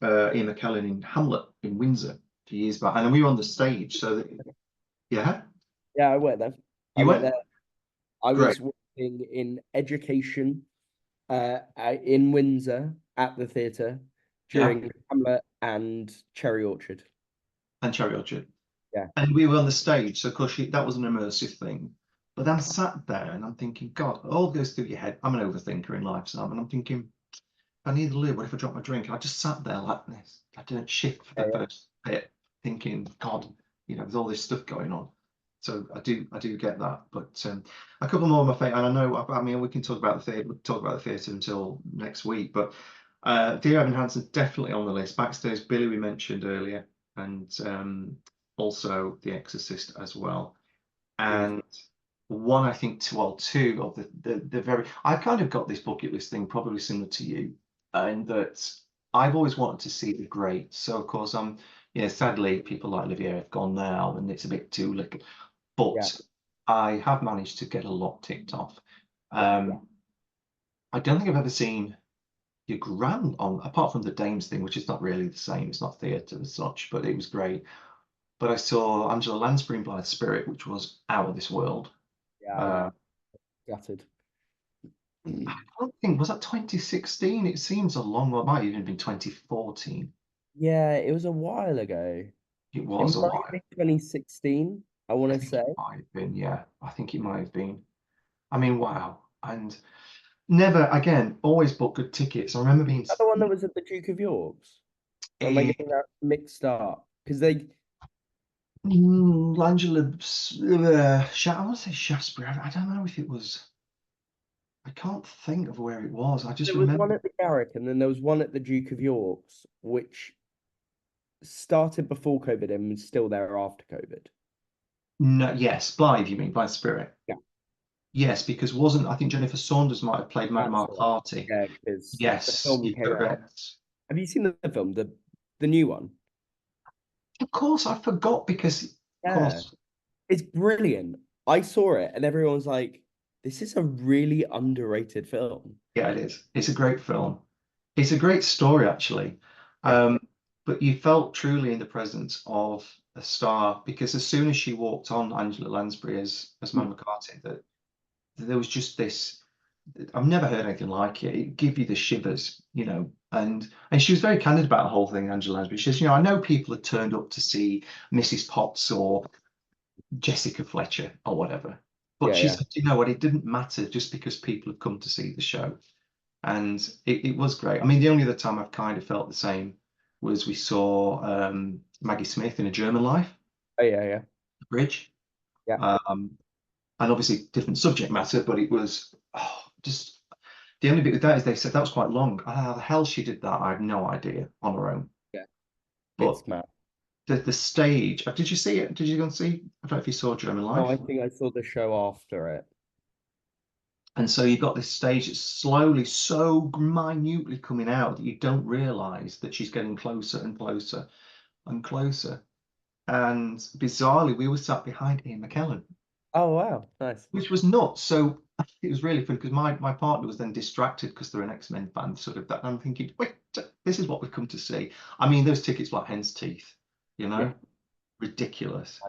Ian McKellen in Hamlet in Windsor a few years back, and we were on the stage. So that, yeah, Yeah, I went there. I you went went there. I great, was working in education in Windsor at the theatre yeah, during Hamlet and Cherry Orchard. and Cherry Orchard, Yeah, and we were on the stage. So of course that was an immersive thing. But I'm sat there and I'm thinking, God, it all goes through your head. I'm an overthinker in life, Sam, and I'm thinking, I need a lid. What if I drop my drink? And I just sat there like this. I didn't shift for yeah, the yeah. first bit, thinking, God, there's all this stuff going on. So I do get that. But a couple more of my favorite, and I know, I mean, we can talk about the theatre, we'll talk about the theatre until next week. But Dear Evan Hansen definitely on the list. Backstage Billy we mentioned earlier, and also The Exorcist as well. And Beautiful. one, I think, well, two of the very, I kind of got this bucket list thing probably similar to you, and that I've always wanted to see the great. So of course sadly people like Olivier have gone now, and it's a bit too little. Yeah, But I have managed to get a lot ticked off. yeah, I don't think I've ever seen your grand on apart from the Dames thing, which is not really the same. It's not theatre as such, but it was great. But I saw Angela Lansbury in Blithe Spirit, which was out of this world. yeah. I Uh, went gutted. I don't think was that 2016. It seems a long one. It might even have been 2014. Yeah, it was a while ago. It It was a might have while. been 2016, I want I to think say. it might have been. Yeah, I think it might have been. I mean, wow. And never again. Always book good tickets. I remember being That the one that was at the Duke of York's? Or am I a getting that mixed up? Because they Angela. I want to say Shaftesbury. I don't know if it was. I can't think of where it was. I just there was one remember. at the Garrick and then there was one at the Duke of York's, which started before COVID and was still there after COVID. No, yes, Blythe. You mean Blythe Spirit? Yeah, Yes, because wasn't I think Jennifer Saunders might have played Madame that's the one. Party. Yeah, because the Yes, film you're came out. correct. Have you seen the film, the new one? Of course, I forgot because, of Yeah, course, it's brilliant. I saw it and everyone's like, this is a really underrated film. yeah, it is. It's a great film. It's a great story, actually. Yeah. Um, but you felt truly in the presence of a star because as soon as she walked on, Angela Lansbury as Mm. Madame McCarthy, that there was just this. I've never heard anything like it. It give you the shivers, and she was very candid about the whole thing, Angela Lansbury. She says, I know people had turned up to see Mrs. Potts or Jessica Fletcher or whatever. But Yeah, she yeah, said, you know what, it didn't matter just because people have come to see the show. And it was great. I mean, the only other time I've kind of felt the same was we saw Maggie Smith in A German Life, oh yeah, yeah, The Bridge. yeah, Um, and obviously different subject matter, but it was just the only bit with that is they said that was quite long. How the hell she did that, I have no idea on her own. yeah. But It's mad. the stage, did you see it? Did you go and see? I don't know if you saw German No, I Life. think I saw the show after it. And so you've got this stage that's slowly, so minutely coming out that you don't realize that she's getting closer and closer and closer. And bizarrely, we were sat behind Ian McKellen, Oh wow, nice. which was nuts. So it was really funny because my partner was then distracted because they're an X-Men fan, sort of that. And I'm thinking, wait, this is what we've come to see. I mean, those tickets were like hen's teeth, you Yeah, know, ridiculous.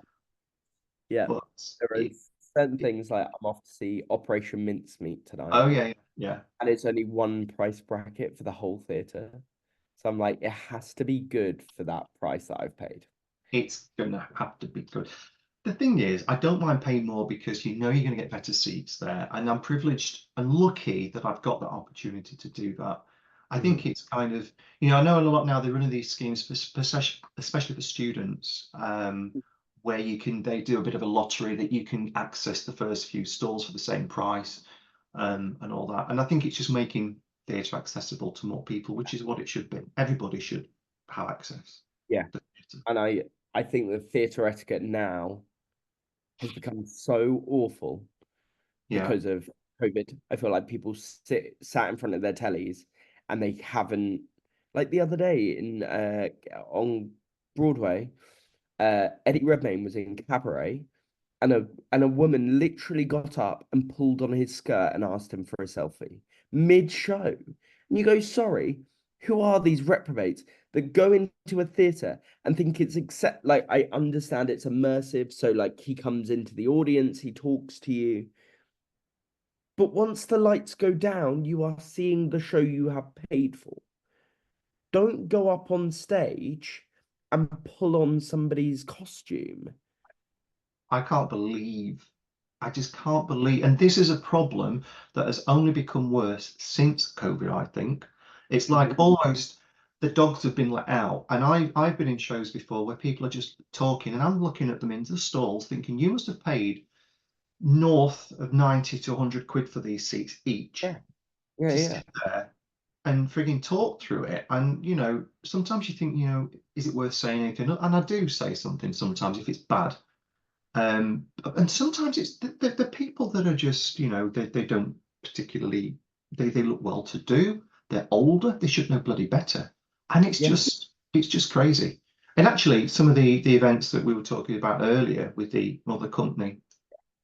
yeah. But There it, is certain it things like I'm off to see Operation Mincemeat tonight, oh yeah, yeah, yeah. and it's only one price bracket for the whole theater. So I'm like, it has to be good for that price that I've paid. It's gonna have to be good. The thing is, I don't mind paying more because you know you're going to get better seats there. And I'm privileged and lucky that I've got that opportunity to do that. I Hmm. think it's kind of, I know a lot now they're running these schemes, especially for students, where they do a bit of a lottery that you can access the first few stalls for the same price, and all that. And I think it's just making theatre accessible to more people, which is what it should be. Everybody should have access Yeah, to theatre. and I think the theatre etiquette now has become so awful Yeah. because of COVID. I feel like people sat in front of their tellies and they haven't, like the other day in on Broadway, Eddie Redmayne was in Cabaret, and a woman literally got up and pulled on his skirt and asked him for a selfie mid-show. And you go, sorry, who are these reprobates that go into a theater and think it's accept like I understand it's immersive, so like he comes into the audience, he talks to you. But once the lights go down, you are seeing the show you have paid for. Don't go up on stage and pull on somebody's costume. I can't believe, I just can't believe, and this is a problem that has only become worse since COVID, I think. It's like Mhm. almost the dogs have been let out. And I've been in shows before where people are just talking, and I'm looking at them into the stalls thinking, you must have paid north of 90 to 100 quid for these seats each Yeah, yeah, to yeah, sit there and frigging talk through it. And, sometimes you think, is it worth saying anything? And I do say something sometimes if it's bad. And sometimes it's the people that are just, they don't particularly, they look well to do. They're older. They should know bloody better. And yeah. it's just crazy. And actually, some of the events that we were talking about earlier with the other company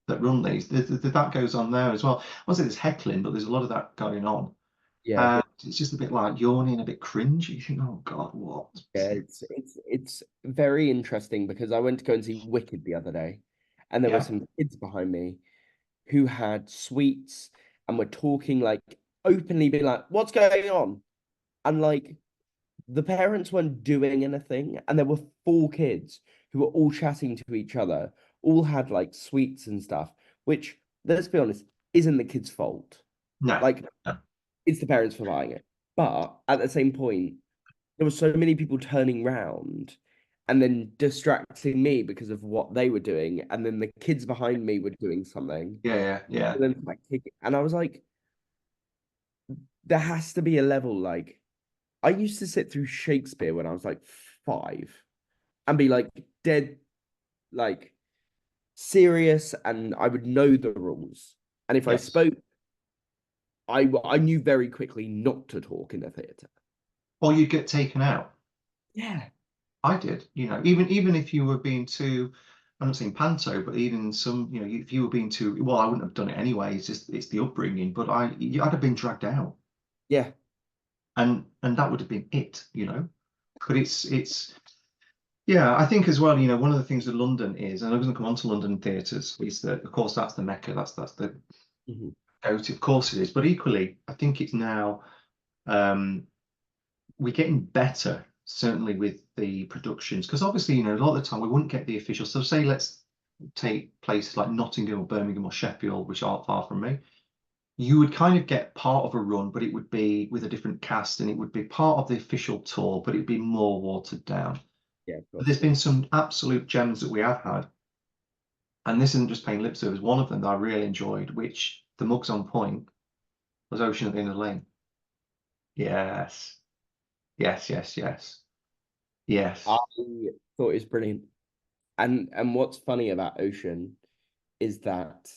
that run these, that goes on there as well. I won't say there's heckling, but there's a lot of that going on. Yeah, And it's just a bit like yawning, a bit cringe. You think, oh God, what? yeah, it's very interesting because I went to go and see Wicked the other day, and there were Yeah, some kids behind me who had sweets and were talking like openly, being like, "What's going on?" And like the parents weren't doing anything, and there were four kids who were all chatting to each other, all had like sweets and stuff, which let's be honest, isn't the kids' fault. no, Like no. it's the parents for buying it, but at the same point there were so many people turning round and then distracting me because of what they were doing, and then the kids behind me were doing something, Yeah, yeah, yeah. and then like and I was like, there has to be a level. Like I used to sit through Shakespeare when I was like 5 and be like dead, like serious, and I would know the rules. And if I Yes. spoke, I knew very quickly not to talk in the theater. Or you get taken out. Yeah, I did, even if you were being too, I'm not saying panto, but even some, if you were being too, well, I wouldn't have done it anyway. It's the upbringing, but I'd have been dragged out, yeah, and that would have been it. But yeah, I think as well, one of the things with London is, and I wasn't come on to London theatres, is that of course that's the mecca, that's the mhm, go-to, of course it is, but equally, I think it's now. Um, we're getting better, certainly with the productions, because obviously, a lot of the time we wouldn't get the official. So say take places like Nottingham or Birmingham or Sheffield, which aren't far from me, you would kind of get part of a run, but it would be with a different cast and it would be part of the official tour, but it'd be more watered down. Yeah, of But course. there's been some absolute gems that we have had, and this isn't just paying lip service. One of them that I really enjoyed, which the mug's on point, was Ocean at the End of the Lane. Yes, yes, yes, yes, I yes. thought it was brilliant. And what's funny about Ocean is that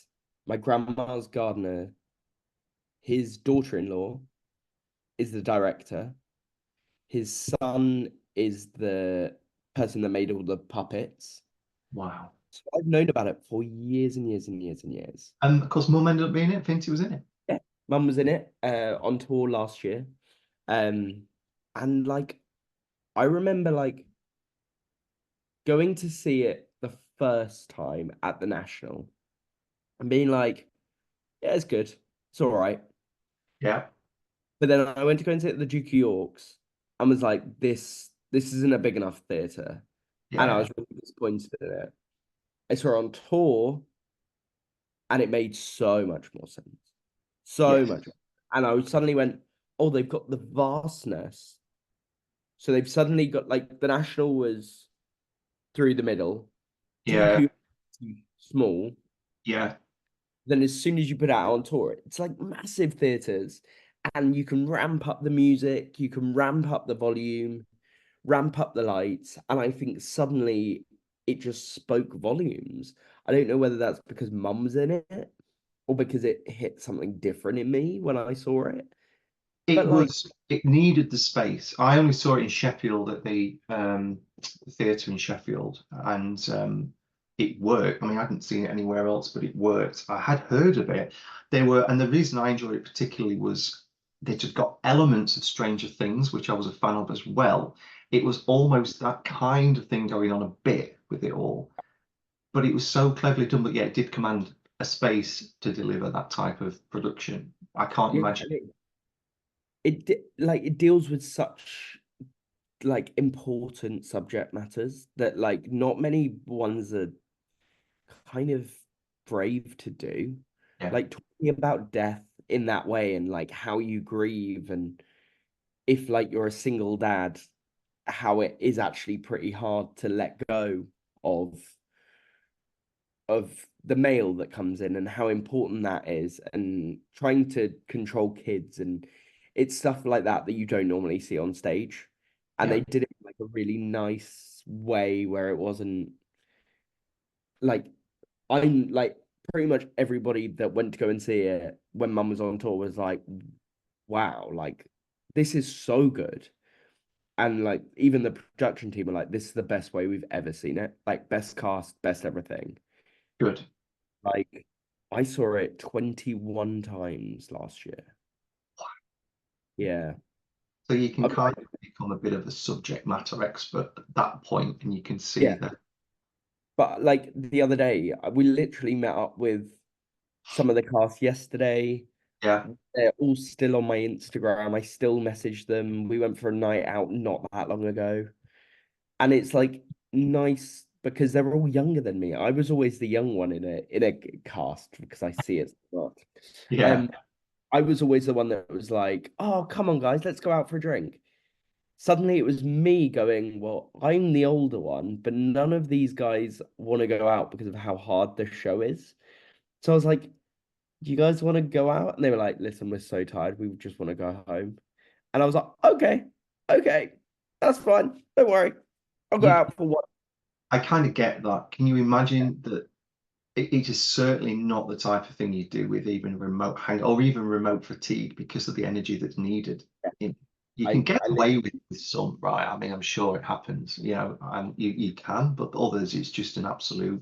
my grandma's gardener, his daughter-in-law is the director. His son is the person that made all the puppets. Wow. So I've known about it for years and years and years and years. And of course, Mum ended up being in it. Finty was in it. Yeah, Mum was in it on tour last year. Um, and like I remember like going to see it the first time at the National and being like, yeah, it's good. It's all right. Yeah, But then I went to go and see it at the Duke of York's and was like, this isn't a big enough theatre. And I yeah, was really disappointed in it. I saw it on tour and it made so much more sense. So yes, much. And I suddenly went, oh, they've got the vastness. So they've suddenly got like the National was through the middle, Duke of yeah, York was small. yeah, Then as soon as you put it out on tour, it's like massive theaters, and you can ramp up the music, you can ramp up the volume, ramp up the lights, and I think suddenly it just spoke volumes. I don't know whether that's because Mum's in it or because it hit something different in me when I saw it. But like, it needed the space. I only saw it in Sheffield at the theatre in Sheffield, and it worked. I mean, I hadn't seen it anywhere else, but it worked. I had heard of it. They were, and the reason I enjoyed it particularly was they just got elements of Stranger Things, which I was a fan of as well. It was almost that kind of thing going on a bit with it all, but it was so cleverly done. But yeah, it did command a space to deliver that type of production. I can't yeah, imagine. and like it deals with such like important subject matters that like not many ones are kind of brave to do. Yeah, Like talking about death in that way and like how you grieve and if like you're a single dad, how it is actually pretty hard to let go of of the mail that comes in and how important that is and trying to control kids and it's stuff like that that you don't normally see on stage. And yeah. they did it in like a really nice way where it wasn't like I'm like pretty much everybody that went to go and see it when Mum was on tour was like, wow, like this is so good. And like even the production team are like, this is the best way we've ever seen it. Like best cast, best everything. Good. Like I saw it 21 times last year. Yeah. So you can I'm kind like, of become a bit of a subject matter expert at that point, and you can see yeah. that. But like the other day, we literally met up with some of the cast yesterday. Yeah, They're all still on my Instagram. I still message them. We went for a night out not that long ago. And it's like nice because they're all younger than me. I was always the young one in a cast because I see it a lot. yeah, Um, I was always the one that was like, "Oh, come on, guys, let's go out for a drink." Suddenly, it was me going, "Well, I'm the older one, but none of these guys want to go out because of how hard the show is." So I was like, "Do you guys want to go out?" And they were like, "Listen, we're so tired. We just want to go home." And I was like, "Okay, okay, that's fine. Don't worry. I'll go you. out for one." I kind of get that. Can you imagine that? It is certainly not the type of thing you do with even remote hang or even remote fatigue because of the energy that's needed. You, you can get I away with some, right? I mean, I'm sure it happens, and you can, but others, it's just an absolute.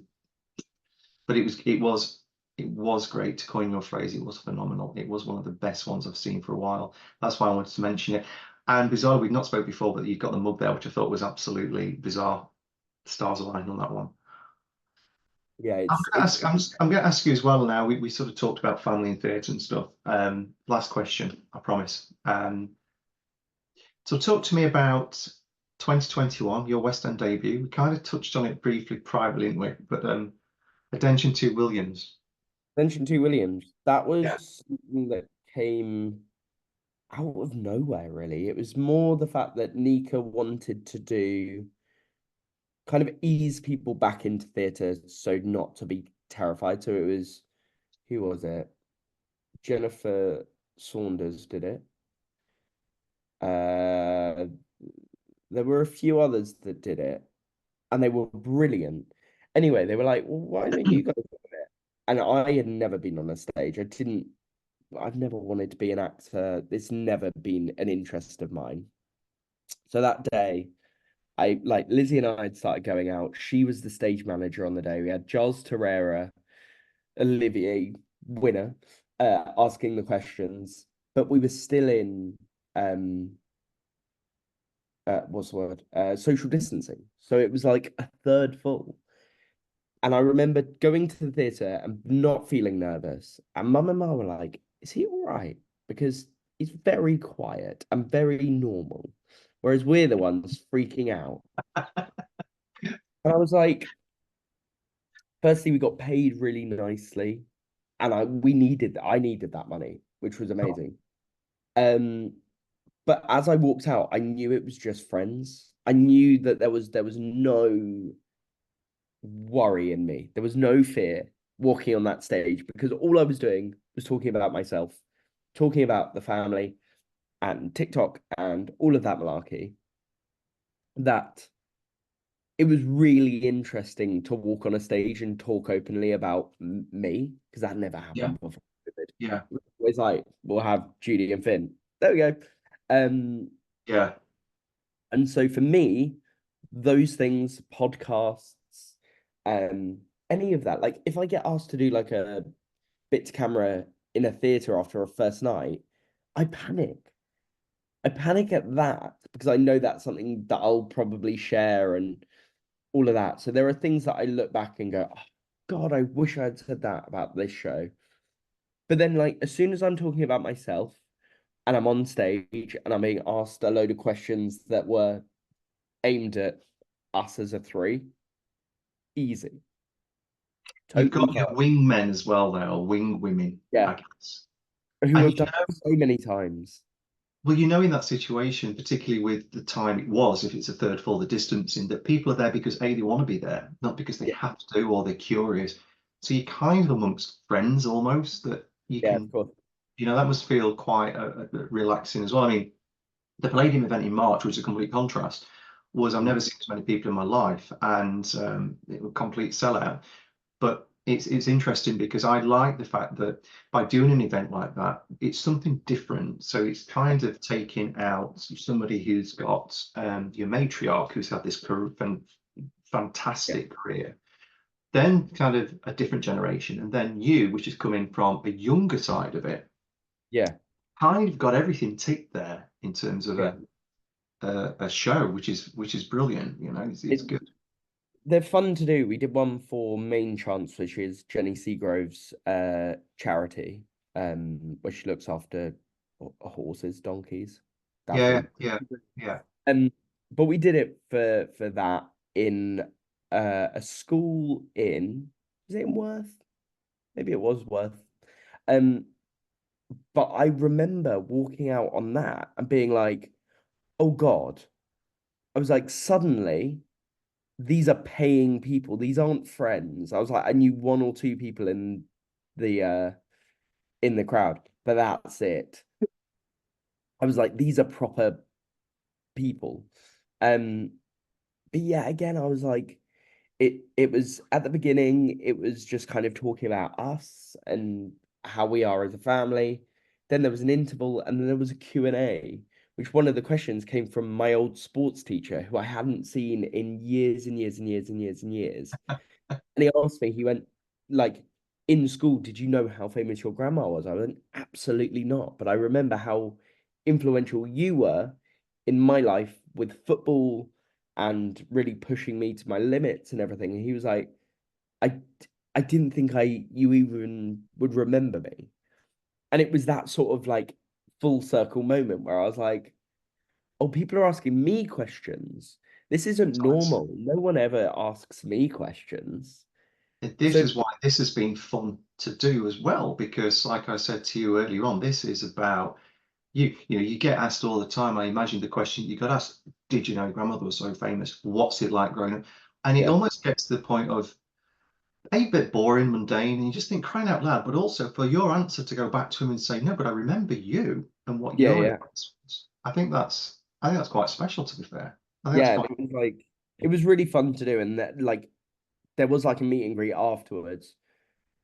But it was great. To coin your phrase, it was phenomenal. It was one of the best ones I've seen for a while. That's why I wanted to mention it. And bizarre, we've not spoke before, but you've got the mug there, which I thought was absolutely bizarre. Stars aligned on that one. yeah, I'm it's gonna ask, I'm going to ask you as well now. We sort of talked about family and theatre and stuff. Last question, I promise. So talk to me about 2021, your West End debut. We kind of touched on it briefly privately, didn't we? But Attention to Williams. Mentioned Two Williams. That Yeah. was something that came out of nowhere, really. It was more the fact that Nika wanted to do kind of ease people back into theatre so not to be terrified. So it was, who was it? Jennifer Saunders did it. Uh, there were a few others that did it, and they were brilliant. Anyway, they were like, well, why don't you guys do it? And I had never been on a stage. I've never wanted to be an actor. It's never been an interest of mine. So that day, I like Lizzie and I had started going out. She was the stage manager on the day. We had Giles Torreira, Olivier, winner, asking the questions, but we were still in what's the word? Social distancing. So it was like a third full. And I remember going to the theatre and not feeling nervous. And Mum and Ma were like, is he all right? Because he's very quiet and very normal. Whereas we're the ones freaking out. And I was like, firstly, we got paid really nicely. And I needed that money, which was amazing. Um, but as I walked out, I knew it was just friends. I knew that there was no worry in me. There was no fear walking on that stage because all I was doing was talking about myself, talking about the family and TikTok and all of that malarkey. That it was really interesting to walk on a stage and talk openly about me because that never Yeah. happened before COVID. Yeah. It's like we'll have Judy and Finn. There we go. Um, Yeah. and so for me, those things, podcasts, um, any of that, like if I get asked to do like a bit to camera in a theater after a first night, I panic. I panic at that because I know that's something that I'll probably share and all of that. So there are things that I look back and go, oh, God, I wish I had said that about this show. But then, like, as soon as I'm talking about myself and I'm on stage and I'm being asked a load of questions that were aimed at us as a three, easy, You've totally got your fine. wingmen as well there, or wing women, Yeah, I guess. who And have done it so many times. well, in that situation, particularly with the time it was, if it's a third full, the distancing, that people are there because A, they want to be there, not because they Yeah, have to or they're curious. So you're kind of amongst friends almost that you yeah, of can, course. that must feel quite relaxing as well. I mean, the Palladium event in March, which is a complete contrast, was I've Mm. never seen so many people in my life, and it was a complete sellout. But it's interesting because I like the fact that by doing an event like that, it's something different. So it's kind of taking out somebody who's got your matriarch who's had this Yeah, fantastic career, then kind of a different generation, and then you, which is coming from a younger side of it, yeah, kind of got everything ticked there in terms of yeah. a show, which is brilliant. It's It, good. they're fun to do. We did one for Main Chance, which is Jenny Seagrove's charity, where she looks after horses, donkeys, Yeah, daffodils. yeah, yeah. Um, but we did it for that in a school in, was it in Worth? Maybe it was Worth. Um, but I remember walking out on that and being like, oh God. I was like, suddenly these are paying people. These aren't friends. I was like, I knew one or two people the uh in the crowd, but that's it. I was like, these are proper people. Um, but yeah, again, I was like, it was at the beginning, it was just kind of talking about us and how we are as a family. Then there was an interval, and then there was a Q&A, which one of the questions came from my old sports teacher, who I hadn't seen in years and years and years and years and years. And he asked me, he went, like, in school, did you know how famous your grandma was? I went, absolutely not. But I remember how influential you were in my life with football and really pushing me to my limits and everything. And he was like, I I didn't think you even would remember me. And it was that sort of like full circle moment where I was like, oh, people are asking me questions. This isn't Nice. normal. No one ever asks me questions. This So is why this has been fun to do as well, because like I said to you earlier on, this is about you know, you get asked all the time. I imagine the question you got asked, did you know your grandmother was so famous? What's it like growing up? And it yeah, almost gets to the point of a bit boring, mundane, and you just think crying out loud, but also for your answer to go back to him and say, no, but I remember you and what yeah, your yeah, advice was. I think that's quite special, to be fair. I think that's yeah. And quite it was like it was really fun to do, and that like there was like a meet and greet afterwards,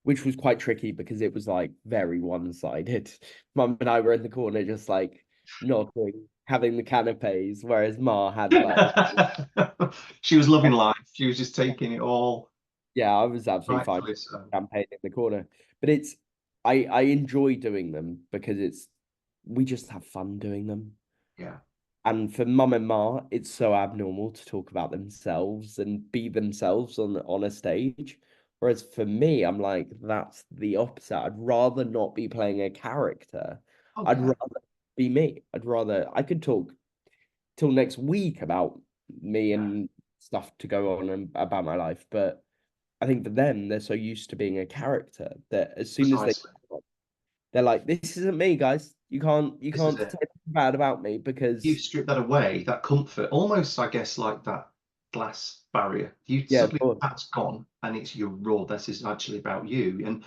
which was quite tricky because it was like very one-sided. Mum and I were in the corner just like nodding, having the canapes, whereas Ma had like she was loving life. She was just taking it all yeah, I was absolutely fine rightfully so. champagne in the corner. But it's I enjoy doing them because it's we just have fun doing them. Yeah, And for Mum and Ma, it's so abnormal to talk about themselves and be themselves on a stage. Whereas for me, I'm like, that's the opposite. I'd rather not be playing a character. oh I'd yeah, rather be me. I'd rather I could talk till next week about me yeah, and stuff to go on and about my life. But I think for them, they're so used to being a character that as soon as precisely. they're like, this isn't me, guys. You This is can't say it. anything bad about me You because strip that away, that comfort, almost, I guess, like that glass barrier. You yeah, of suddenly course. that's gone, and it's your raw. This is actually about you. And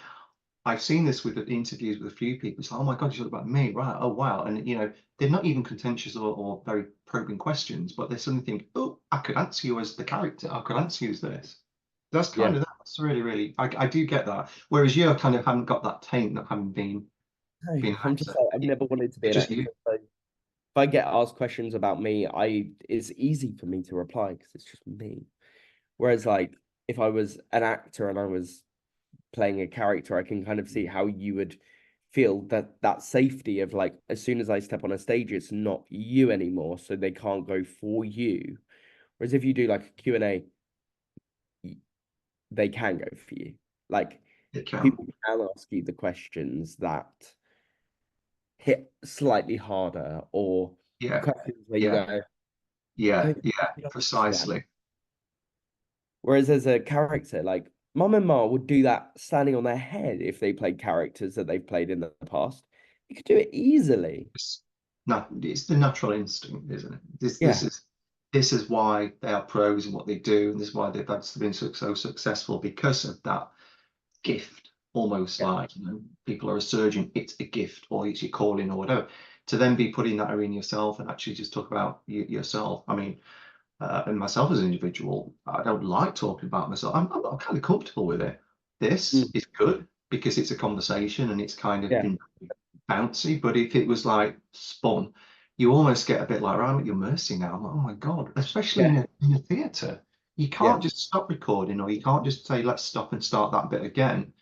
I've seen this with the interviews with a few people. It's like, oh my God, you talk about me, right? Oh wow. And you know, they're not even contentious or very probing questions, but they suddenly think, oh, I could answer you as the character. I could answer you as this. That's kind Yeah. of that. That's really, really. I do get that. Whereas you kind of haven't got that taint, not having been No, an I'm just actor. like, I've never wanted to be You're an just actor. you. So if I get asked questions about me, it's easy for me to reply because it's just me. Whereas like if I was an actor and I was playing a character, I can kind of see how you would feel that safety of like as soon as I step on a stage, it's not you anymore, so they can't go for you. Whereas if you do like a Q&A, they can go for you. Like It can. people can ask you the questions that hit slightly harder or the Yeah. questions where you Yeah. go, I Yeah. don't Yeah. think I answer that. Precisely. Whereas as a character, like Mum and Ma would do that standing on their head if they played characters that they've played in the past. You could do it easily. It's it's the natural instinct, isn't it? Yeah, This is why they are pros in what they do, and this is why they've been so successful because of that gift. Almost yeah, like, people are a surgeon, it's a gift, or it's your calling, or whatever. To then be put in that arena yourself and actually just talk about yourself. I mean, and myself as an individual, I don't like talking about myself. I'm not kind of comfortable with it. This mm, is good because it's a conversation and it's kind of yeah, been bouncy. But if it was like spun, you almost get a bit like, I'm at your mercy now. I'm like, oh my God, especially yeah, in a theatre. You yeah. can't just stop recording or you can't just say, let's stop and start that bit again.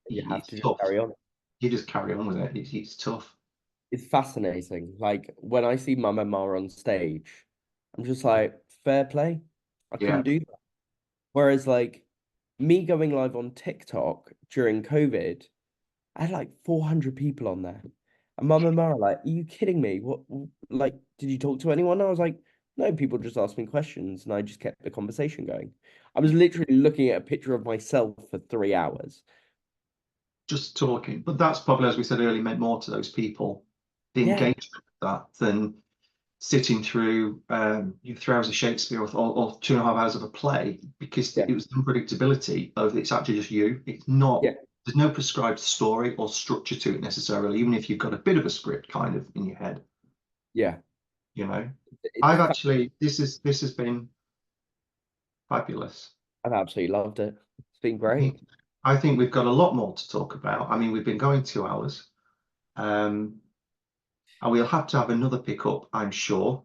You have It's to just tough. carry on. You just carry on with it. It's tough. It's fascinating. Like when I see Mum and Ma on stage, I'm just like, fair play. I couldn't Yeah. do that. Whereas like me going live on TikTok during COVID, I had like 400 people on there. And Mum and Ma are like, are you kidding me? Like, did you talk to anyone? I was like, no, people just asked me questions and I just kept the conversation going. I was literally looking at a picture of myself for 3 hours. Just talking. But that's probably, as we said earlier, meant more to those people, the Yeah, engagement with that, than sitting through 3 hours of Shakespeare or 2.5 hours of a play, because yeah, it was the unpredictability of it's actually just you. It's yeah, not, there's no prescribed story or structure to it necessarily, even if you've got a bit of a script kind of in your head, yeah. you know. It's This has been fabulous. I've absolutely loved it. It's been I great. think I think we've got a lot more to talk about. I mean, we've been going 2 hours. Um, and we'll have to have another pickup, I'm sure,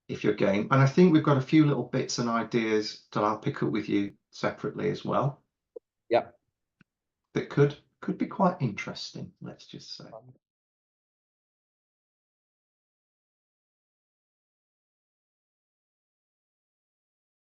if you're game. And I think we've got a few little bits and ideas that I'll pick up with you separately as well Yep. that could be quite interesting, let's just say.